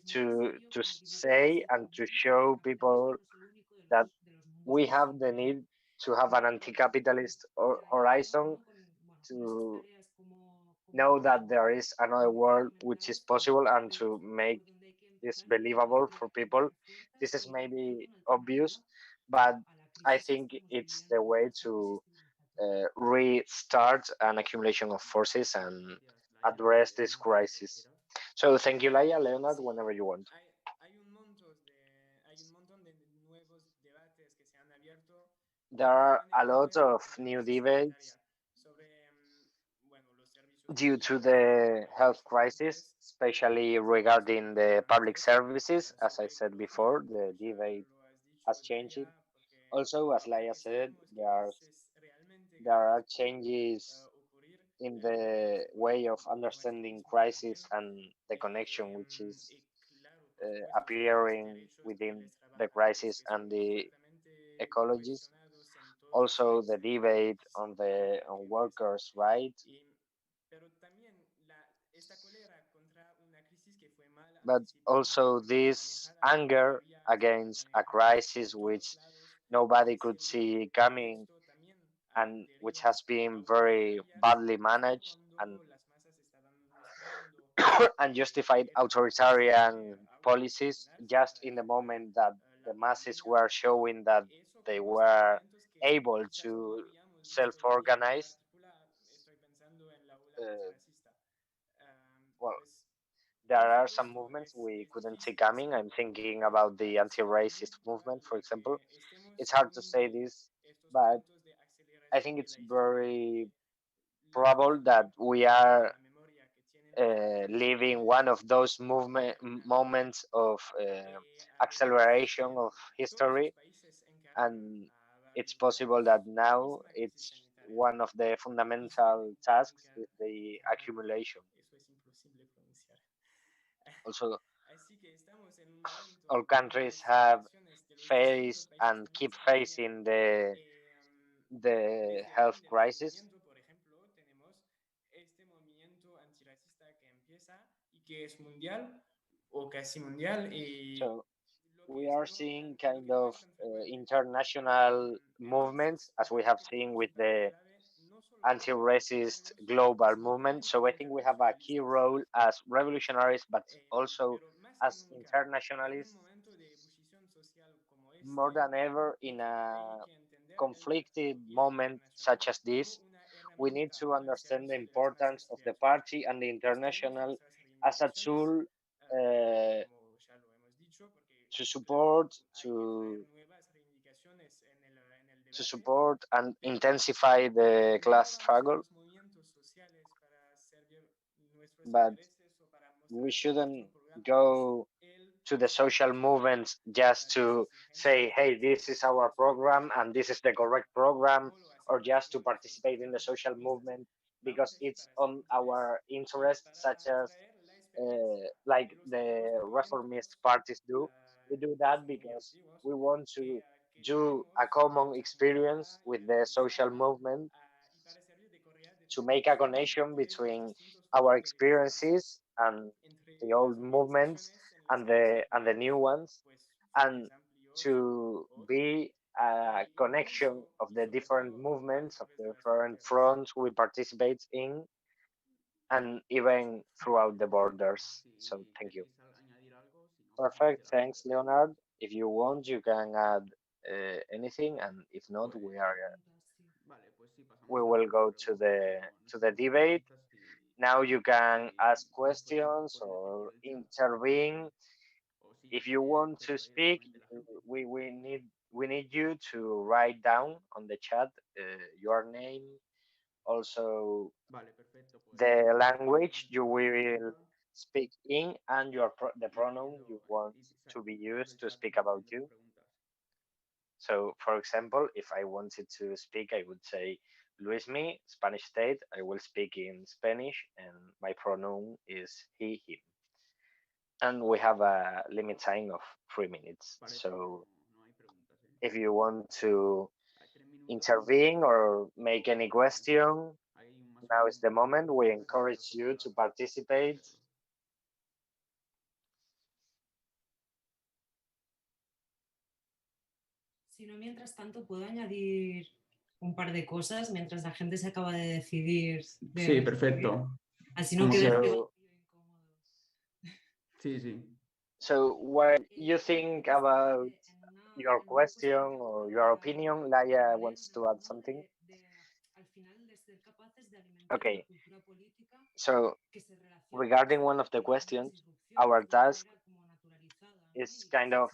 to say and to show people that we have the need to have an anti-capitalist horizon, to know that there is another world which is possible, and to make this believable for people. This is maybe obvious, but I think it's the way to restart an accumulation of forces and address this crisis. So thank you, Laia. Leonard, whenever you want. There are a lot of new debates due to the health crisis, especially regarding the public services. As I said before, the debate has changed. Also, as Laia said, there are changes in the way of understanding crisis and the connection which is appearing within the crisis and the ecologies. Also, the debate on the on workers' rights, but also this anger against a crisis which nobody could see coming and which has been very badly managed and unjustified authoritarian policies just in the moment that the masses were showing that they were able to self-organize. Uh, well, there are some movements we couldn't see coming. I'm thinking about the anti-racist movement, for example. It's hard to say this, but I think it's very probable that we are living one of those moments of acceleration of history, and it's possible that now it's one of the fundamental tasks is the accumulation. Also, all countries have faced and keep facing the health crisis. So we are seeing kind of international movements as we have seen with the anti-racist global movement. So I think we have a key role as revolutionaries, but also as internationalists more than ever in a conflicted moment such as this. We need to understand the importance of the party and the international as a tool to support to support and intensify the class struggle, but we shouldn't go to the social movements just to say, hey, this is our program and this is the correct program, or just to participate in the social movement because it's on our interest, such as like the reformist parties do. We do that because we want to do a common experience with the social movement, to make a connection between our experiences and the old movements and the new ones, and to be a connection of the different movements, of the different fronts we participate in, and even throughout the borders. So thank you. Perfect. Thanks, Leonard. If you want, you can add anything, and if not, we will go to the debate. Now you can ask questions or intervene. If you want to speak, we need you to write down on the chat your name, also the language you will speak in, and the pronoun you want to be used to speak about you. So, for example, if I wanted to speak, I would say Luismi, Spanish state. I will speak in Spanish, and my pronoun is he, him. And we have a limit time of 3 minutes. So, if you want to intervene or make any question, now is the moment. We encourage you to participate. Si no, mientras tanto, puedo añadir un par de cosas mientras la gente se acaba de decidir. Sí, perfecto. Así no queda incómodo. Sí, sí. So, what you think about your question or your opinion? Laia wants to add something. Okay. So, regarding one of the questions, our task is kind of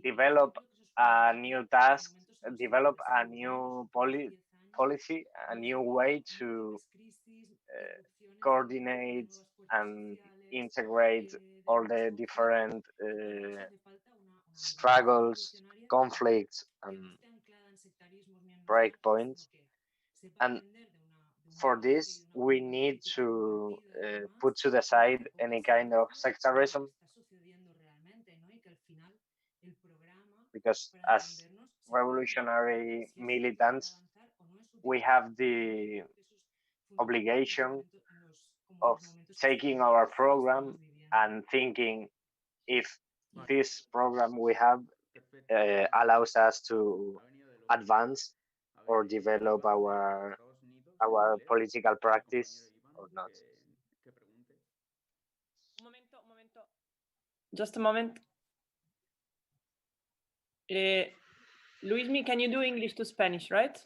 develop a new task, develop a new policy, a new way to coordinate and integrate all the different struggles, conflicts, and breakpoints. And for this, we need to put to the side any kind of sectarism, because as revolutionary militants, we have the obligation of taking our program and thinking if this program we have allows us to advance or develop our political practice or not. Just a moment. Luismi, can you do English to Spanish, right?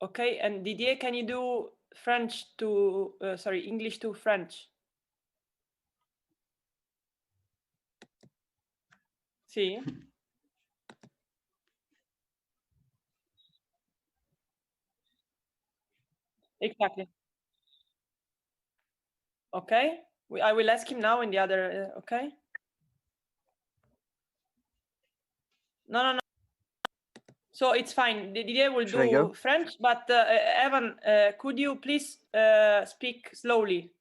Okay, and Didier, can you do French to, English to French? Sí. Exactly. Okay, I will ask him now in the other, okay? No. So it's fine. Didier will do French, but Evan, could you please speak slowly?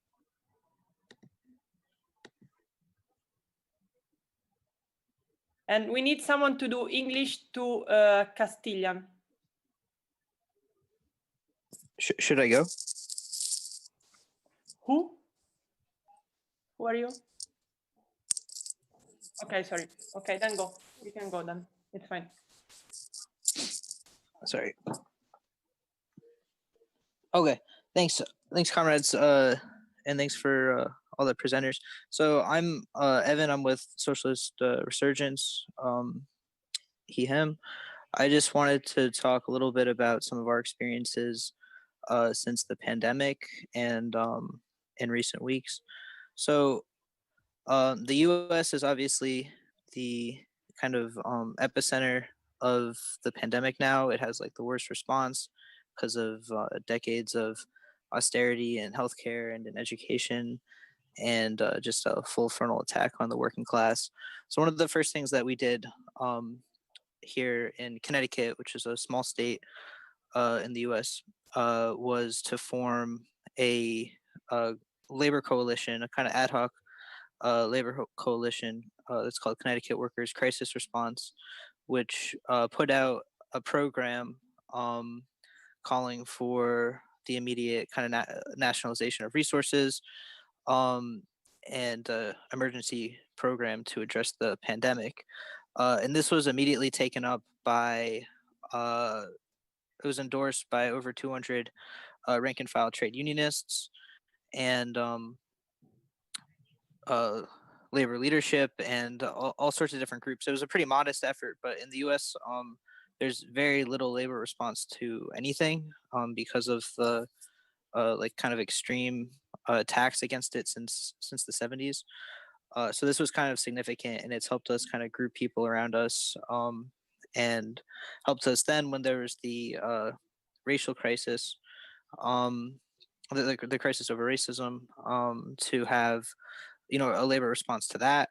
And we need someone to do English to Castilian. Should I go? Who are you? Okay, sorry. Okay, then go. You can go then. It's fine. Sorry. Okay, thanks, comrades, and thanks for all the presenters. So I'm Evan. I'm with Socialist Resurgence. He, him. I just wanted to talk a little bit about some of our experiences since the pandemic and in recent weeks. So the U.S. is obviously the kind of epicenter of the pandemic now. It has like the worst response because of decades of austerity in healthcare and in education, and just a full frontal attack on the working class. So one of the first things that we did here in Connecticut, which is a small state in the U.S., was to form a labor coalition, a kind of ad hoc labor coalition that's called Connecticut Workers Crisis Response, which put out a program calling for the immediate kind of nationalization of resources and emergency program to address the pandemic. And this was immediately taken up by, it was endorsed by over 200 rank and file trade unionists and labor leadership and all sorts of different groups. It was a pretty modest effort, but in the US, there's very little labor response to anything because of the like kind of extreme attacks against it since the 70s. So this was kind of significant, and it's helped us kind of group people around us and helped us then when there was the racial crisis, the crisis over racism, to have, you know, a labor response to that,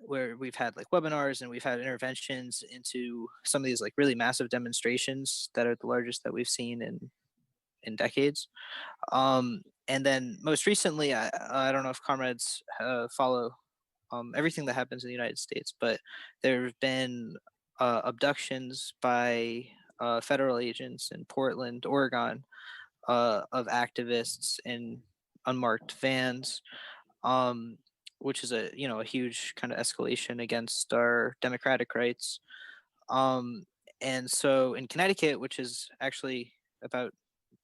where we've had like webinars and we've had interventions into some of these like really massive demonstrations that are the largest that we've seen in decades. And then most recently, I don't know if comrades follow everything that happens in the United States, but there have been abductions by federal agents in Portland, Oregon, of activists in unmarked vans, which is a, you know, a huge kind of escalation against our democratic rights. And so in Connecticut, which is actually about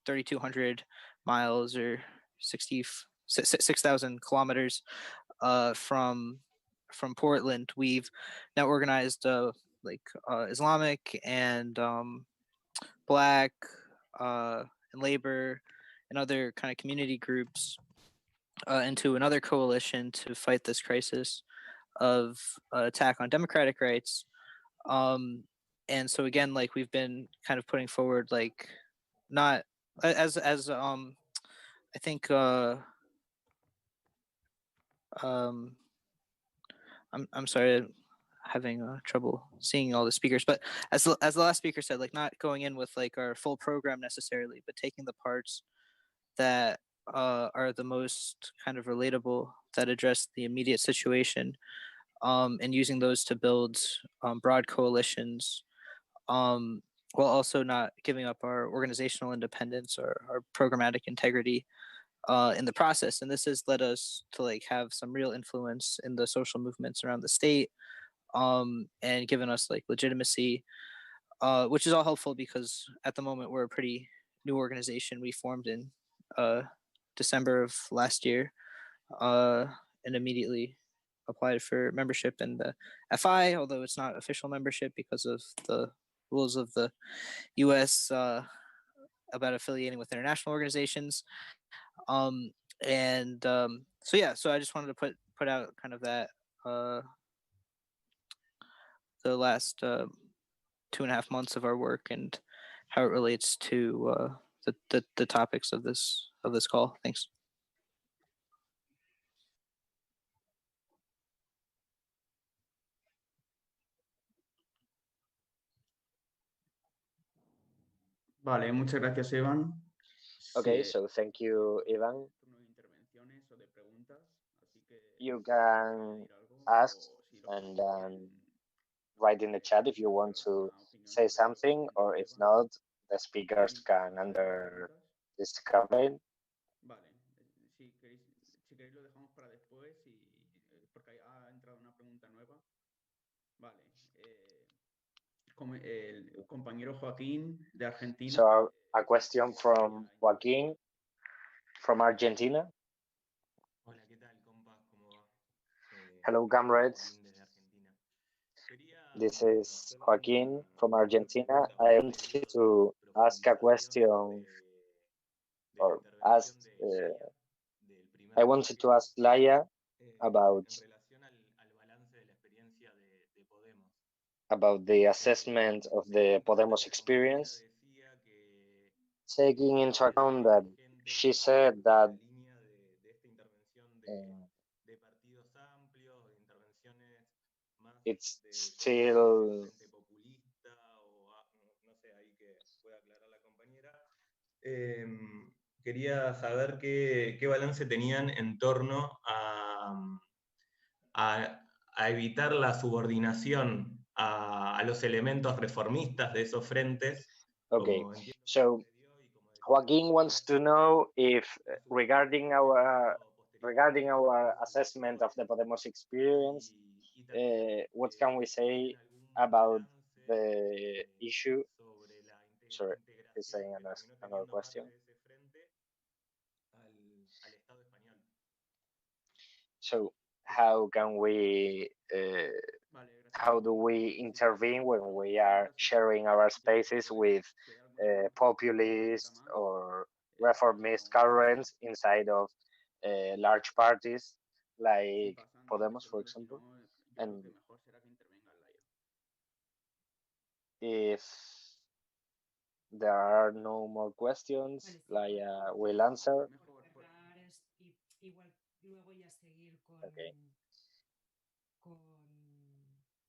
3,200 miles or 6,000 kilometers from Portland, we've now organized Islamic and Black and labor and other kind of community groups into another coalition to fight this crisis of attack on democratic rights. And so again, like we've been kind of putting forward like not as I think I'm sorry, I'm having trouble seeing all the speakers, but as the last speaker said, like not going in with like our full program necessarily, but taking the parts that are the most kind of relatable, that address the immediate situation, and using those to build broad coalitions, while also not giving up our organizational independence or our programmatic integrity in the process. And this has led us to like have some real influence in the social movements around the state, and given us like legitimacy, which is all helpful because at the moment we're a pretty new organization. We formed in December of last year, and immediately applied for membership in the FI, although it's not official membership because of the rules of the US about affiliating with international organizations. So yeah, so I just wanted to put out kind of that the last 2.5 months of our work and how it relates to the topics of this call. Thanks. Vale, muchas gracias, Evan. Okay, so thank you, Ivan. You can ask and write in the chat if you want to say something, or if not, the speakers can under discover. Vale, si queréis lo dejamos para después porque ha entrado una pregunta nueva. Vale, el compañero Joaquín de Argentina. So a question from Joaquín from Argentina. Hello, comrades. This is Joaquín from Argentina. I wanted to ask a question, or ask. I wanted to ask Laia about the assessment of the Podemos experience. taking into account that she said that it's still quería saber qué balance tenían en torno a evitar la subordinación a los elementos reformistas de esos frentes. okay. So Joaquin wants to know if regarding our assessment of the Podemos experience, what can we say about the issue? Sorry, he's saying another question. So how can we how do we intervene when we are sharing our spaces with populist or reformist currents inside of large parties like Podemos, for example? And if there are no more questions, like we'll answer. Okay.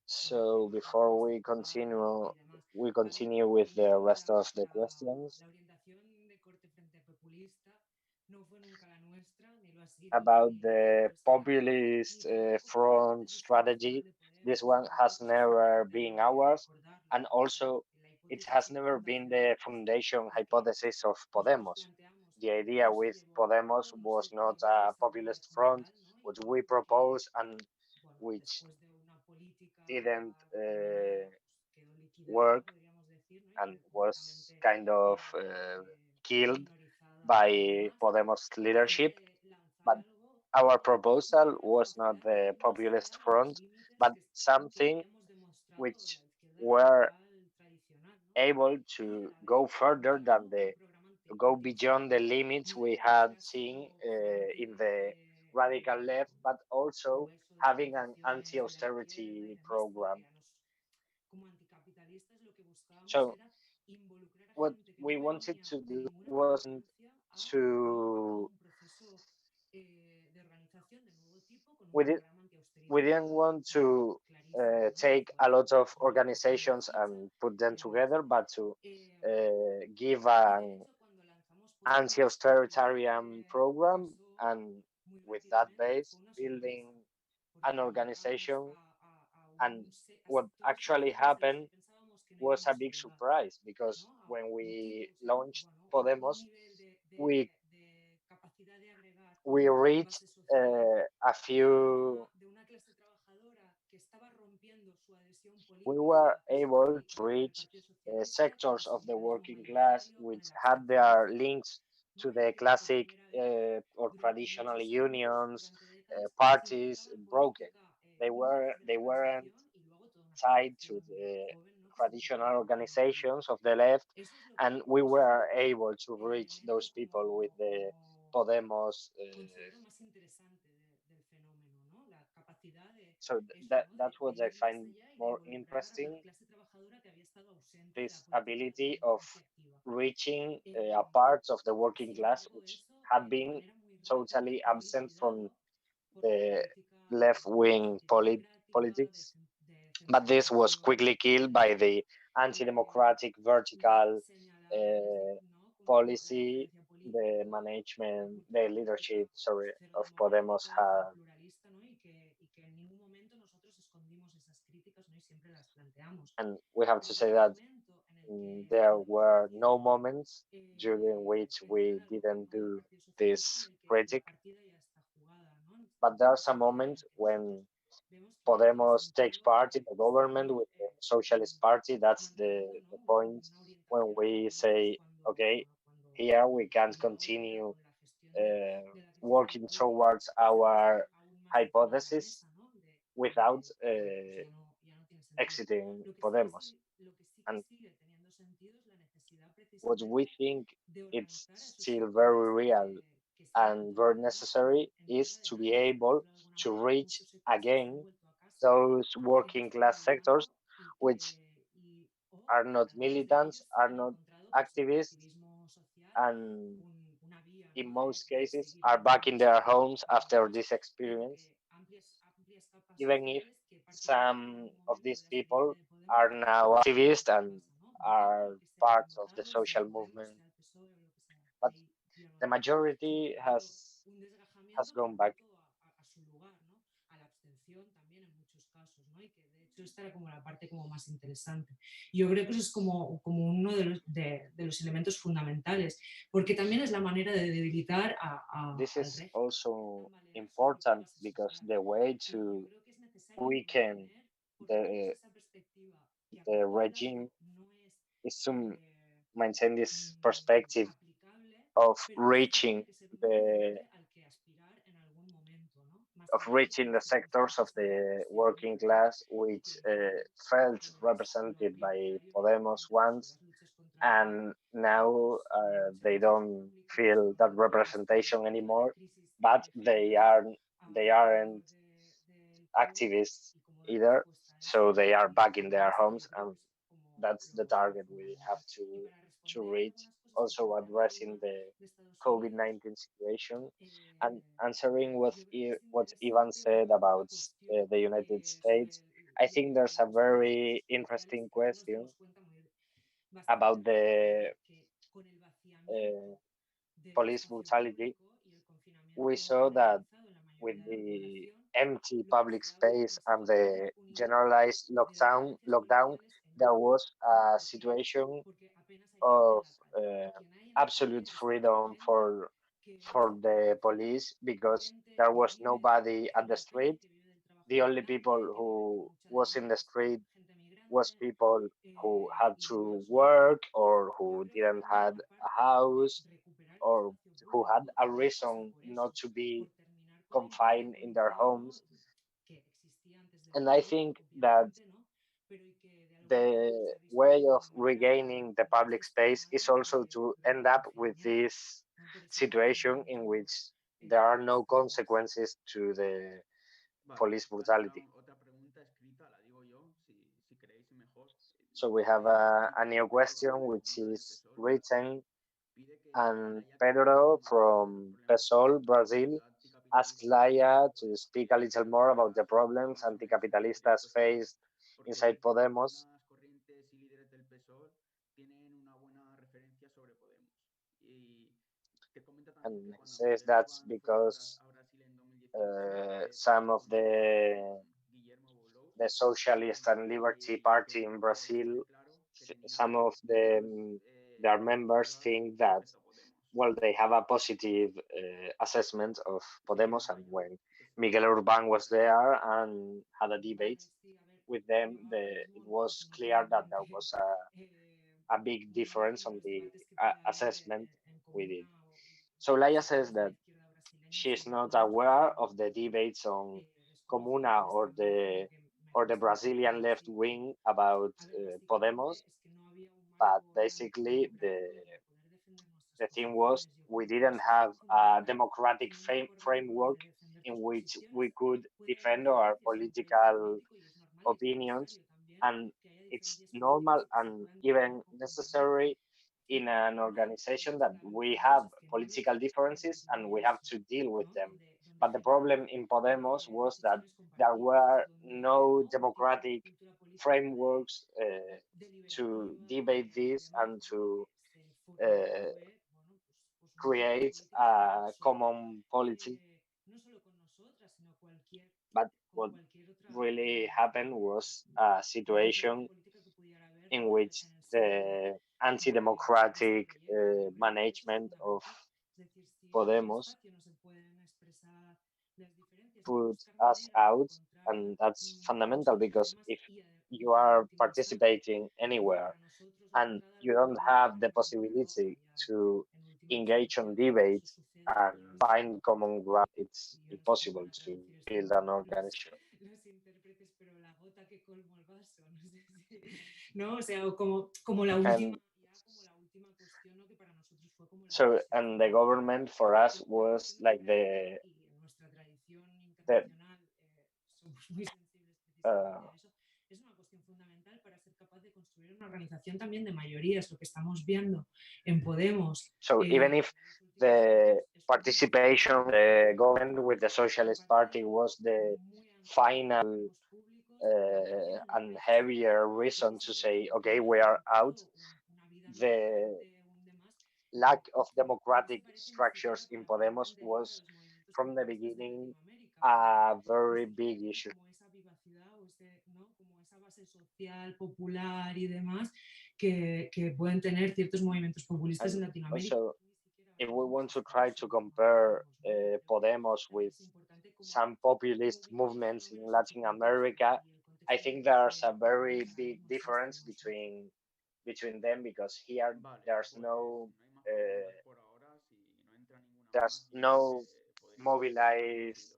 So before we continue with the rest of the questions about the populist front strategy. This one has never been ours, and also it has never been the foundation hypothesis of Podemos. The idea with Podemos was not a populist front, which we proposed and which didn't work and was kind of killed by Podemos leadership. But our proposal was not the populist front, but something which were able to go further than go beyond the limits we had seen in the radical left, but also having an anti-austerity program. So what we wanted to do wasn't to we didn't want to take a lot of organizations and put them together, but to give an anti-authoritarian program, and with that base, building an organization. And what actually happened was a big surprise, because when we launched Podemos, we reached a few. We were able to reach sectors of the working class which had their links to the classic or traditional unions, parties broken. They weren't tied to the traditional organizations of the left, and we were able to reach those people with the Podemos. So that's what I find more interesting, this ability of reaching a part of the working class which had been totally absent from the left-wing politics. But this was quickly killed by the anti-democratic vertical policy the management, the leadership, sorry, of Podemos had. And we have to say that there were no moments during which we didn't do this critic. But there are some moments when Podemos takes part in the government with the Socialist Party. That's the point when we say, okay, here we can't continue working towards our hypothesis without exiting Podemos. And what we think it's still very real and very necessary is to be able to reach again those working class sectors which are not militants, are not activists, and in most cases are back in their homes after this experience, even if some of these people are now activists and are part of the social movement, but the majority has gone back. A su lugar, ¿no? A la abstención también en muchos casos, ¿no? Y que de hecho esta era como la parte como más interesante. Y yo creo que eso es como uno de los elementos fundamentales, porque también es la manera de debilitar This al is régimen. also important because the way to weaken the regime is to maintain this perspective of reaching the sectors of the working class which felt represented by Podemos once, and now they don't feel that representation anymore, but they aren't activists either, so they are back in their homes, and that's the target we have to reach. Also addressing the COVID-19 situation and answering what Ivan said about the United States. I think there's a very interesting question about the police brutality. We saw that with the empty public space and the generalized lockdown, there was a situation of absolute freedom for the police because there was nobody at the street. The only people who was in the street was people who had to work or who didn't had a house or who had a reason not to be confined in their homes. And I think that the way of regaining the public space is also to end up with this situation in which there are no consequences to the police brutality. So we have a new question which is written, and Pedro from PSOL, Brazil, asked Laia to speak a little more about the problems anticapitalistas faced inside Podemos. And he says that's because some of the Socialist and Liberty Party in Brazil, some of their members think that, well, they have a positive assessment of Podemos, and when Miguel Urbán was there and had a debate with them, it was clear that there was a big difference on the assessment we did. So Laia says that she is not aware of the debates on Comuna or the Brazilian left wing about Podemos, but basically the thing was we didn't have a democratic framework in which we could defend our political opinions, and it's normal and even necessary in an organization that we have political differences and we have to deal with them. But the problem in Podemos was that there were no democratic frameworks to debate this and to create a common policy. But what really happened was a situation in which the anti-democratic management of Podemos put us out, and that's fundamental because if you are participating anywhere and you don't have the possibility to engage on debate and find common ground, it's impossible to build an organization. Los intérpretes, pero la gota que colmó el vaso, no sé si, ¿no? O sea, como la última, cuestión, ¿no? Que para nosotros fue como so, and the government for us was like the nuestra tradición internacional somos muy sensibles precisamente a eso. Es una cuestión fundamental para ser capaz de construir una organización también de mayorías, lo que estamos viendo en Podemos. So even if the participation of the government with the Socialist Party was the final and heavier reason to say, okay, we are out, the lack of democratic structures in Podemos was from the beginning a very big issue. Como esa vivacidad o como esa base social, popular y demás que pueden tener ciertos movimientos populistas en Latinoamérica. Also, if we want to try to compare Podemos with some populist movements in Latin America, I think there's a very big difference between them, because here there's no mobilized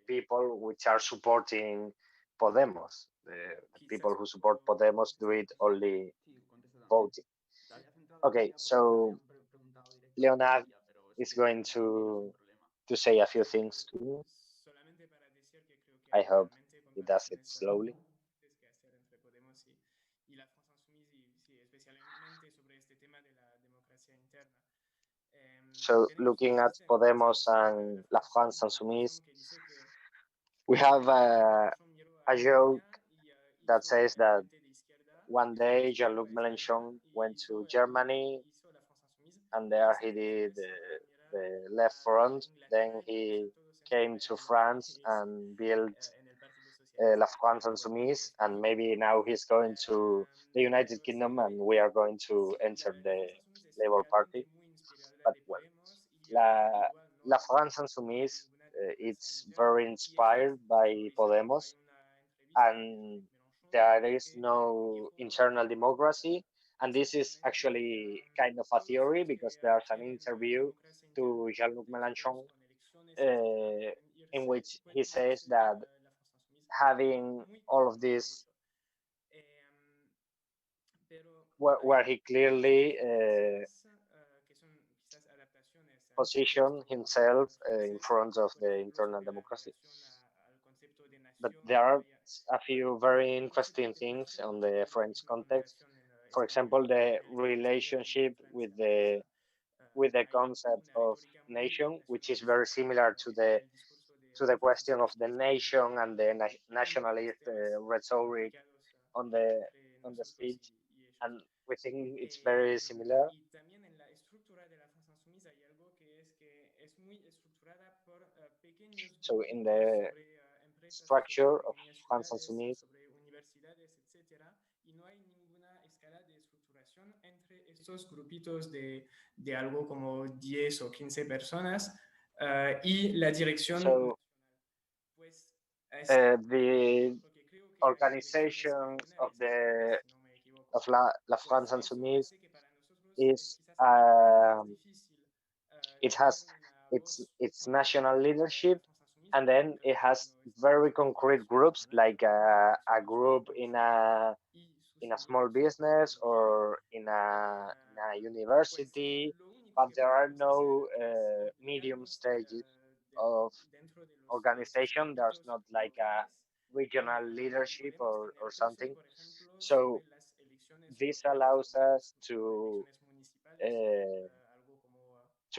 people which are supporting Podemos. The people who support Podemos do it only voting. Okay, so Leonard is going to say a few things to you. I hope he does it slowly. So looking at Podemos and La France Insoumise, we have a joke that says that one day Jean-Luc Mélenchon went to Germany and there he did the left front. Then he came to France and built La France Insoumise, and maybe now he's going to the United Kingdom and we are going to enter the Labour Party. But well, La France Insoumise, it's very inspired by Podemos, and there is no internal democracy. And this is actually kind of a theory, because there's an interview to Jean-Luc Mélenchon in which he says that having all of this, where he clearly positioned himself in front of the internal democracy. But there are a few very interesting things on the French context. For example, the relationship with the concept of nation, which is very similar to the question of the nation and the nationalist rhetoric on the speech, and we think it's very similar. So in the structure of France Insoumise, estos grupitos de algo como 10 o 15 personas y la dirección. So the organization of La France Insoumise is it has its national leadership, and then it has very concrete groups, like a group in a small business or in a university, but there are no medium stages of organization. There's not like a regional leadership or something. So this allows us to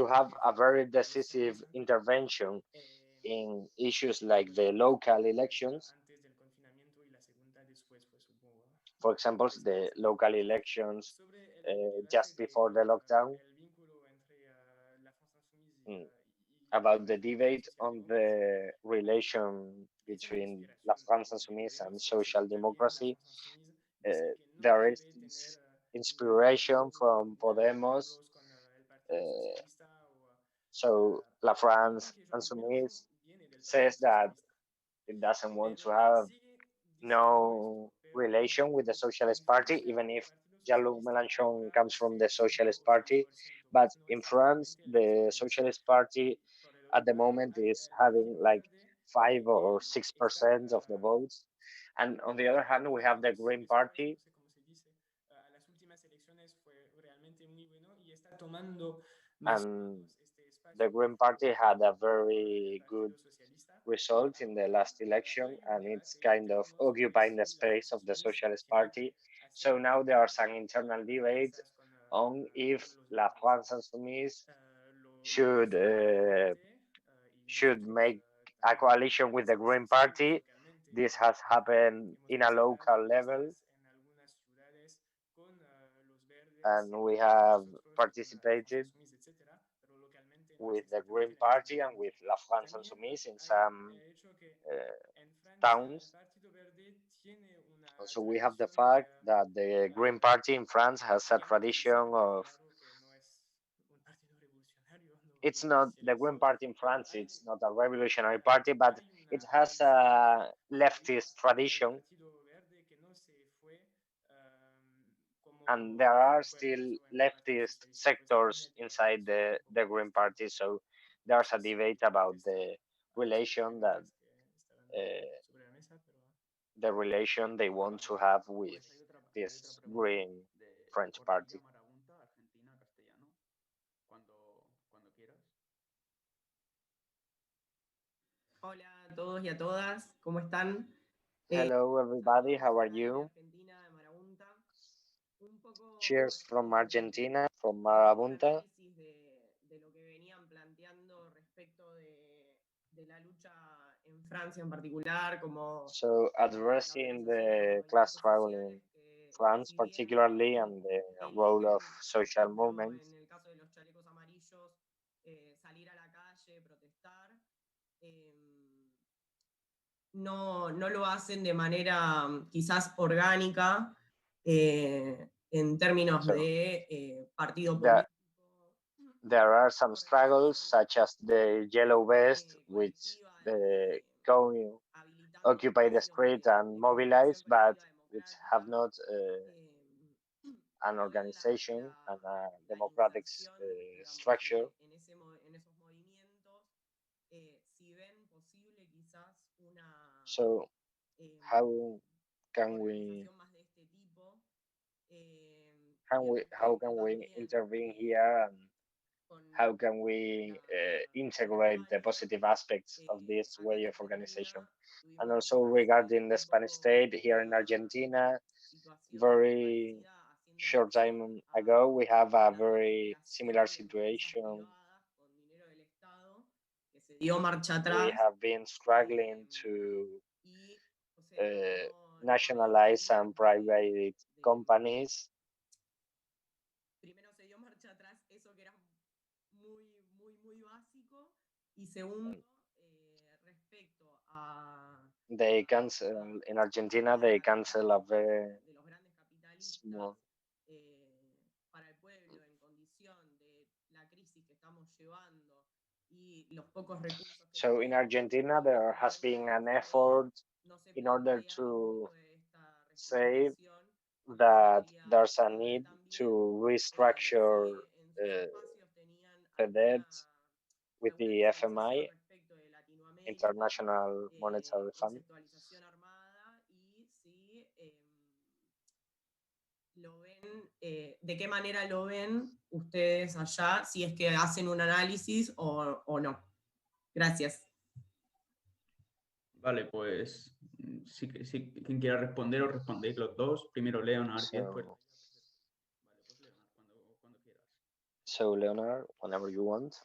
have a very decisive intervention in issues like the local elections. For example, the local elections just before the lockdown, about the debate on the relation between La France Insoumise and social democracy. There is this inspiration from Podemos. So La France Insoumise says that it doesn't want to have no relation with the Socialist Party, even if Jean-Luc Mélenchon comes from the Socialist Party. But in France, the Socialist Party at the moment is having like 5 or 6% of the votes. And on the other hand, we have the Green Party. And the Green Party had a very good result in the last election, and it's kind of occupying the space of the Socialist Party. So now there are some internal debates on if La France Insoumise should make a coalition with the Green Party. This has happened in a local level, and we have participated with the Green Party and with La France Insoumise in some towns. Also, we have the fact that the Green Party in France has a tradition of. It's not the Green Party in France, it's not a revolutionary party, but it has a leftist tradition. And there are still leftist sectors inside the Green Party, so there's a debate about the relation that they want to have with this Green French Party. Luca Marabunta, Argentina, castellano, cuando quieras. Hola a todos y a todas, ¿cómo están? Hello everybody, how are you? Cheers from Argentina, from Marabunta. De lo que venían planteando respecto de la lucha en Francia en particular, como so addressing the class struggle in France particularly and the role of social movements. en el caso de los chalecos amarillos, salir a la calle, protestar. No lo hacen de manera quizás orgánica en términos de partido político. There are some struggles such as the yellow vest, which occupy the street and mobilize, but which have not an organization and a democratic structure. En esos movimientos, si ven posible quizás una So how can we intervene here, and how can we integrate the positive aspects of this way of organization? And also regarding the Spanish state here in Argentina, very short time ago, we have a very similar situation. We have been struggling to nationalize some private companies. Primero se dio marcha atrás eso que era muy básico, y segundo, respecto a they cancel in Argentina, they cancel a very small para el pueblo en condición de la crisis que estamos llevando y los pocos recursos que so in Argentina there has been an effort in order to say that there's a need to restructure the debt with the FMI, International Monetary Fund. Lo ven, ¿de qué manera lo ven ustedes allá? Si es que hacen un análisis o no. Gracias. Vale, pues si quien quiera responder, os respondéis los dos. Primero Leonard y después. Vale, pues Leonard, cuando quieras. So Leonard, whenever you want.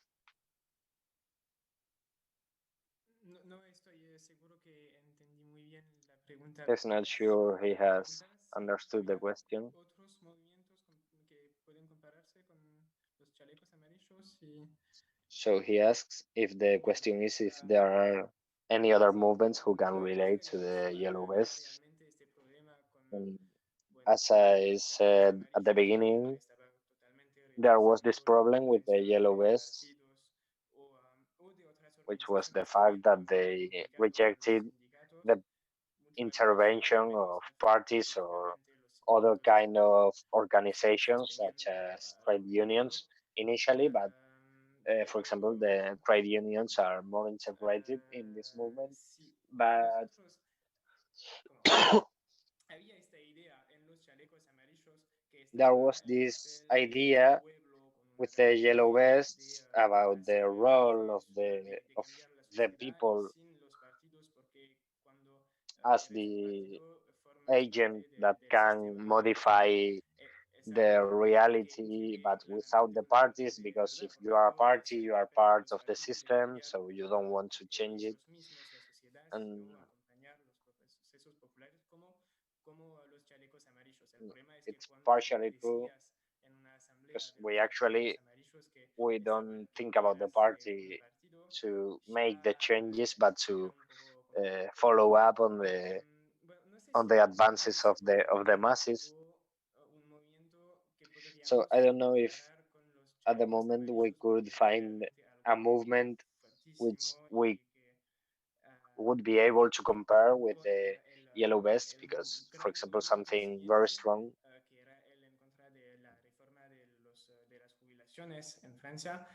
No estoy seguro que entendí muy bien la pregunta. He's not sure he has understood the question. Otros movimientos que pueden compararse con los chalecos amarillos y So he asks if the question is if there are any other movements who can relate to the yellow vests. And as I said at the beginning, there was this problem with the yellow vests, which was the fact that they rejected the intervention of parties or other kind of organizations such as trade unions initially, but for example, the trade unions are more integrated in this movement, but there was this idea with the yellow vests about the role of the people as agent that can modify the reality, but without the parties, because if you are a party, you are part of the system, so you don't want to change it. And it's partially true, because we don't think about the party to make the changes, but to follow up on the advances of the masses. So I don't know if at the moment we could find a movement which we would be able to compare with the yellow vest, because, for example, something very strong. En Francia,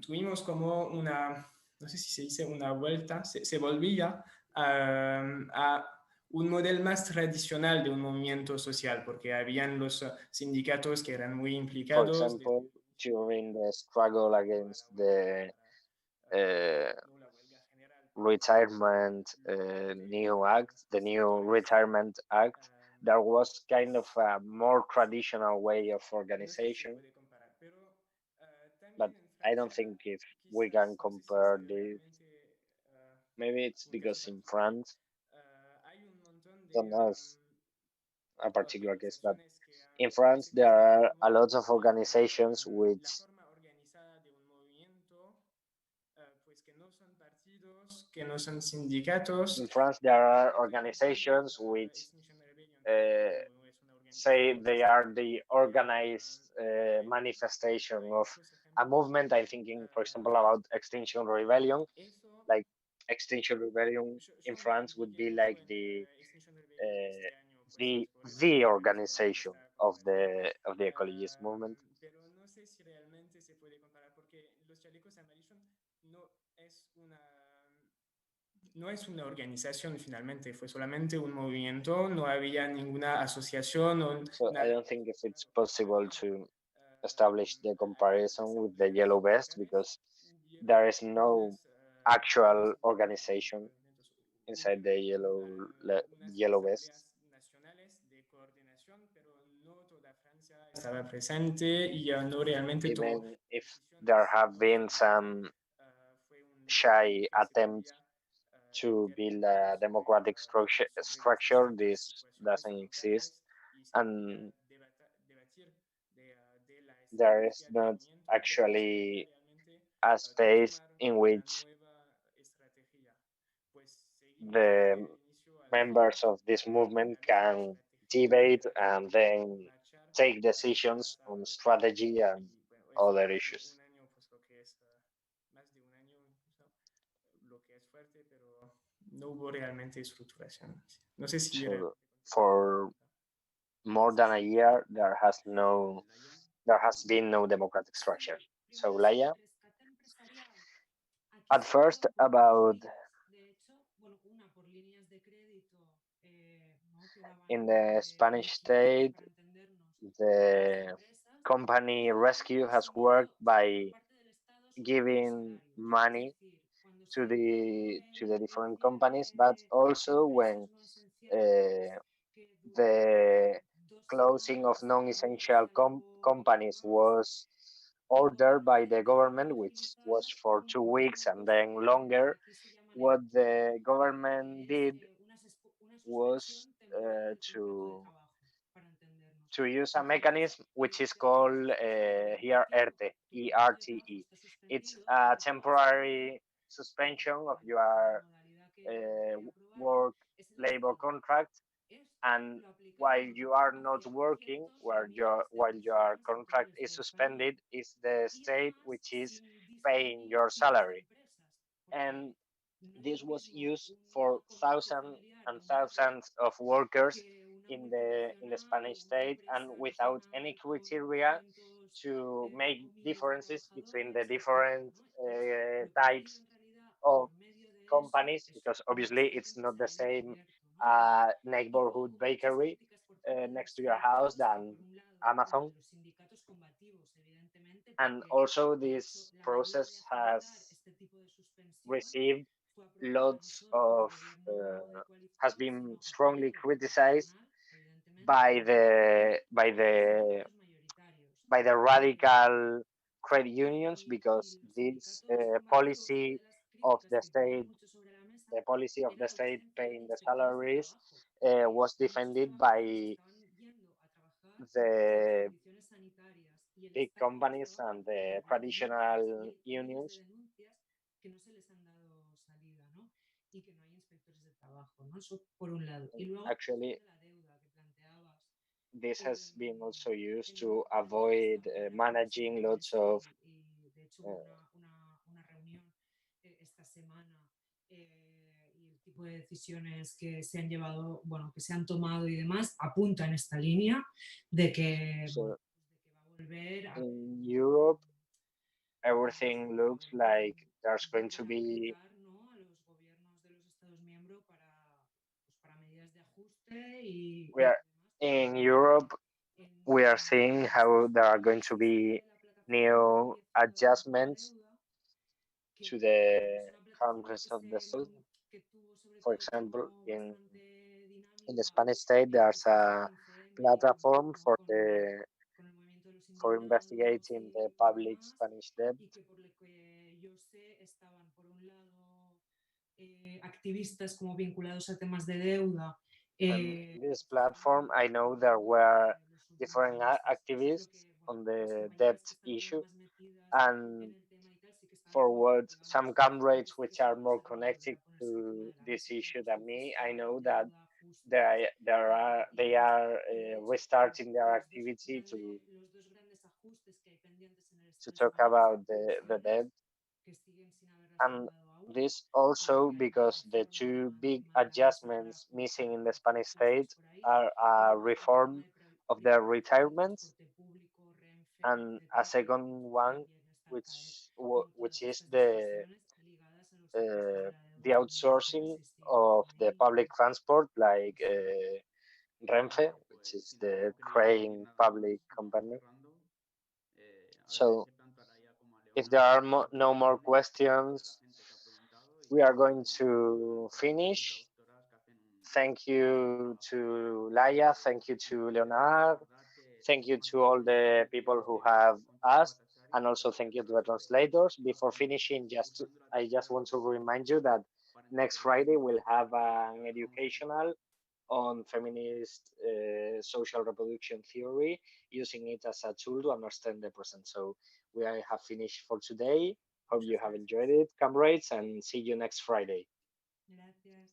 tuvimos como una, no sé si se dice una vuelta, se volvía a un modelo más tradicional de un movimiento social, porque habían los sindicatos que eran muy For implicados. example, during the struggle against the retirement new act, the new retirement act, there was kind of a more traditional way of organization. But I don't think if we can compare this. Maybe it's because in France, don't know if a particular case, but in France there are a lot of organizations which Que no son sindicatos. in France there are organizations which say they are the organized manifestation of a movement. I'm thinking, for example, about Extinction Rebellion. Like Extinction Rebellion in France would be like the organization of the ecologist movement. Pero no sé si realmente se puede comparar, porque los chalecos amarillos no es una organización finalmente, fue solamente un movimiento, no había ninguna asociación o So I nada. don't think if it's possible to establish the comparison with the yellow vest, because there is no actual organization inside the yellow vest. Nacionales de coordinación, pero no toda Francia estaba presente y no realmente Even if there have been some shy attempts to build a democratic structure, this doesn't exist, and there is not actually a space in which the members of this movement can debate and then take decisions on strategy and other issues. No hubo realmente estructuración. No sé si So for more than a year, there has been no democratic structure. So Laia, at first about in the Spanish state, the company rescue has worked by giving money to the different companies, but also when the closing of non-essential companies was ordered by the government, which was for 2 weeks and then longer, what the government did was to use a mechanism which is called here ERTE, ERTE. It's a temporary suspension of your work labor contract, and while you are not working, while your contract is suspended, is the state which is paying your salary. And this was used for thousands and thousands of workers in the Spanish state, and without any criteria to make differences between the different types of companies, because obviously it's not the same neighborhood bakery next to your house than Amazon. And also this process has received lots of has been strongly criticized by the radical trade unions, because this policy of the state, the policy of the state paying the salaries, was defended by the big companies and the traditional unions. Que no se les han dado salida, ¿no? Y que no hay inspectores de trabajo, ¿no? Eso por un lado. Y luego, actually, de la deuda que planteabas. This has been also used to avoid managing lots of. Y de hecho, una reunión esta semana y el tipo de decisiones que se han llevado, bueno, que se han tomado y demás, apunta en esta línea de que, So, de que va a volver a. In Europe, everything looks like there's going to be. ¿No? A los gobiernos de los Estados miembros para medidas de ajuste y. We are in Europe. We are seeing how there are going to be new adjustments to the countries of the south. For example, in the Spanish state, there's a platform for investigating the public Spanish debt. Y que por lo que yo sé estaban por un lado activistas como vinculados a temas de deuda. This platform, I know there were different activists on the debt issue, and for what some comrades which are more connected to this issue than me, I know that they are restarting their activity to talk about the debt. And this also because the two big adjustments missing in the Spanish state are a reform of the retirements and a second one, which is the outsourcing of the public transport, like Renfe, which is the train public company. So, if there are no more questions, we are going to finish. Thank you to Laia, thank you to Leonard, thank you to all the people who have asked, and also thank you to the translators. Before finishing, I just want to remind you that next Friday we'll have an educational on feminist social reproduction theory, using it as a tool to understand the present. So we have finished for today. Hope you have enjoyed it, comrades, and see you next Friday. Gracias.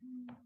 Mm.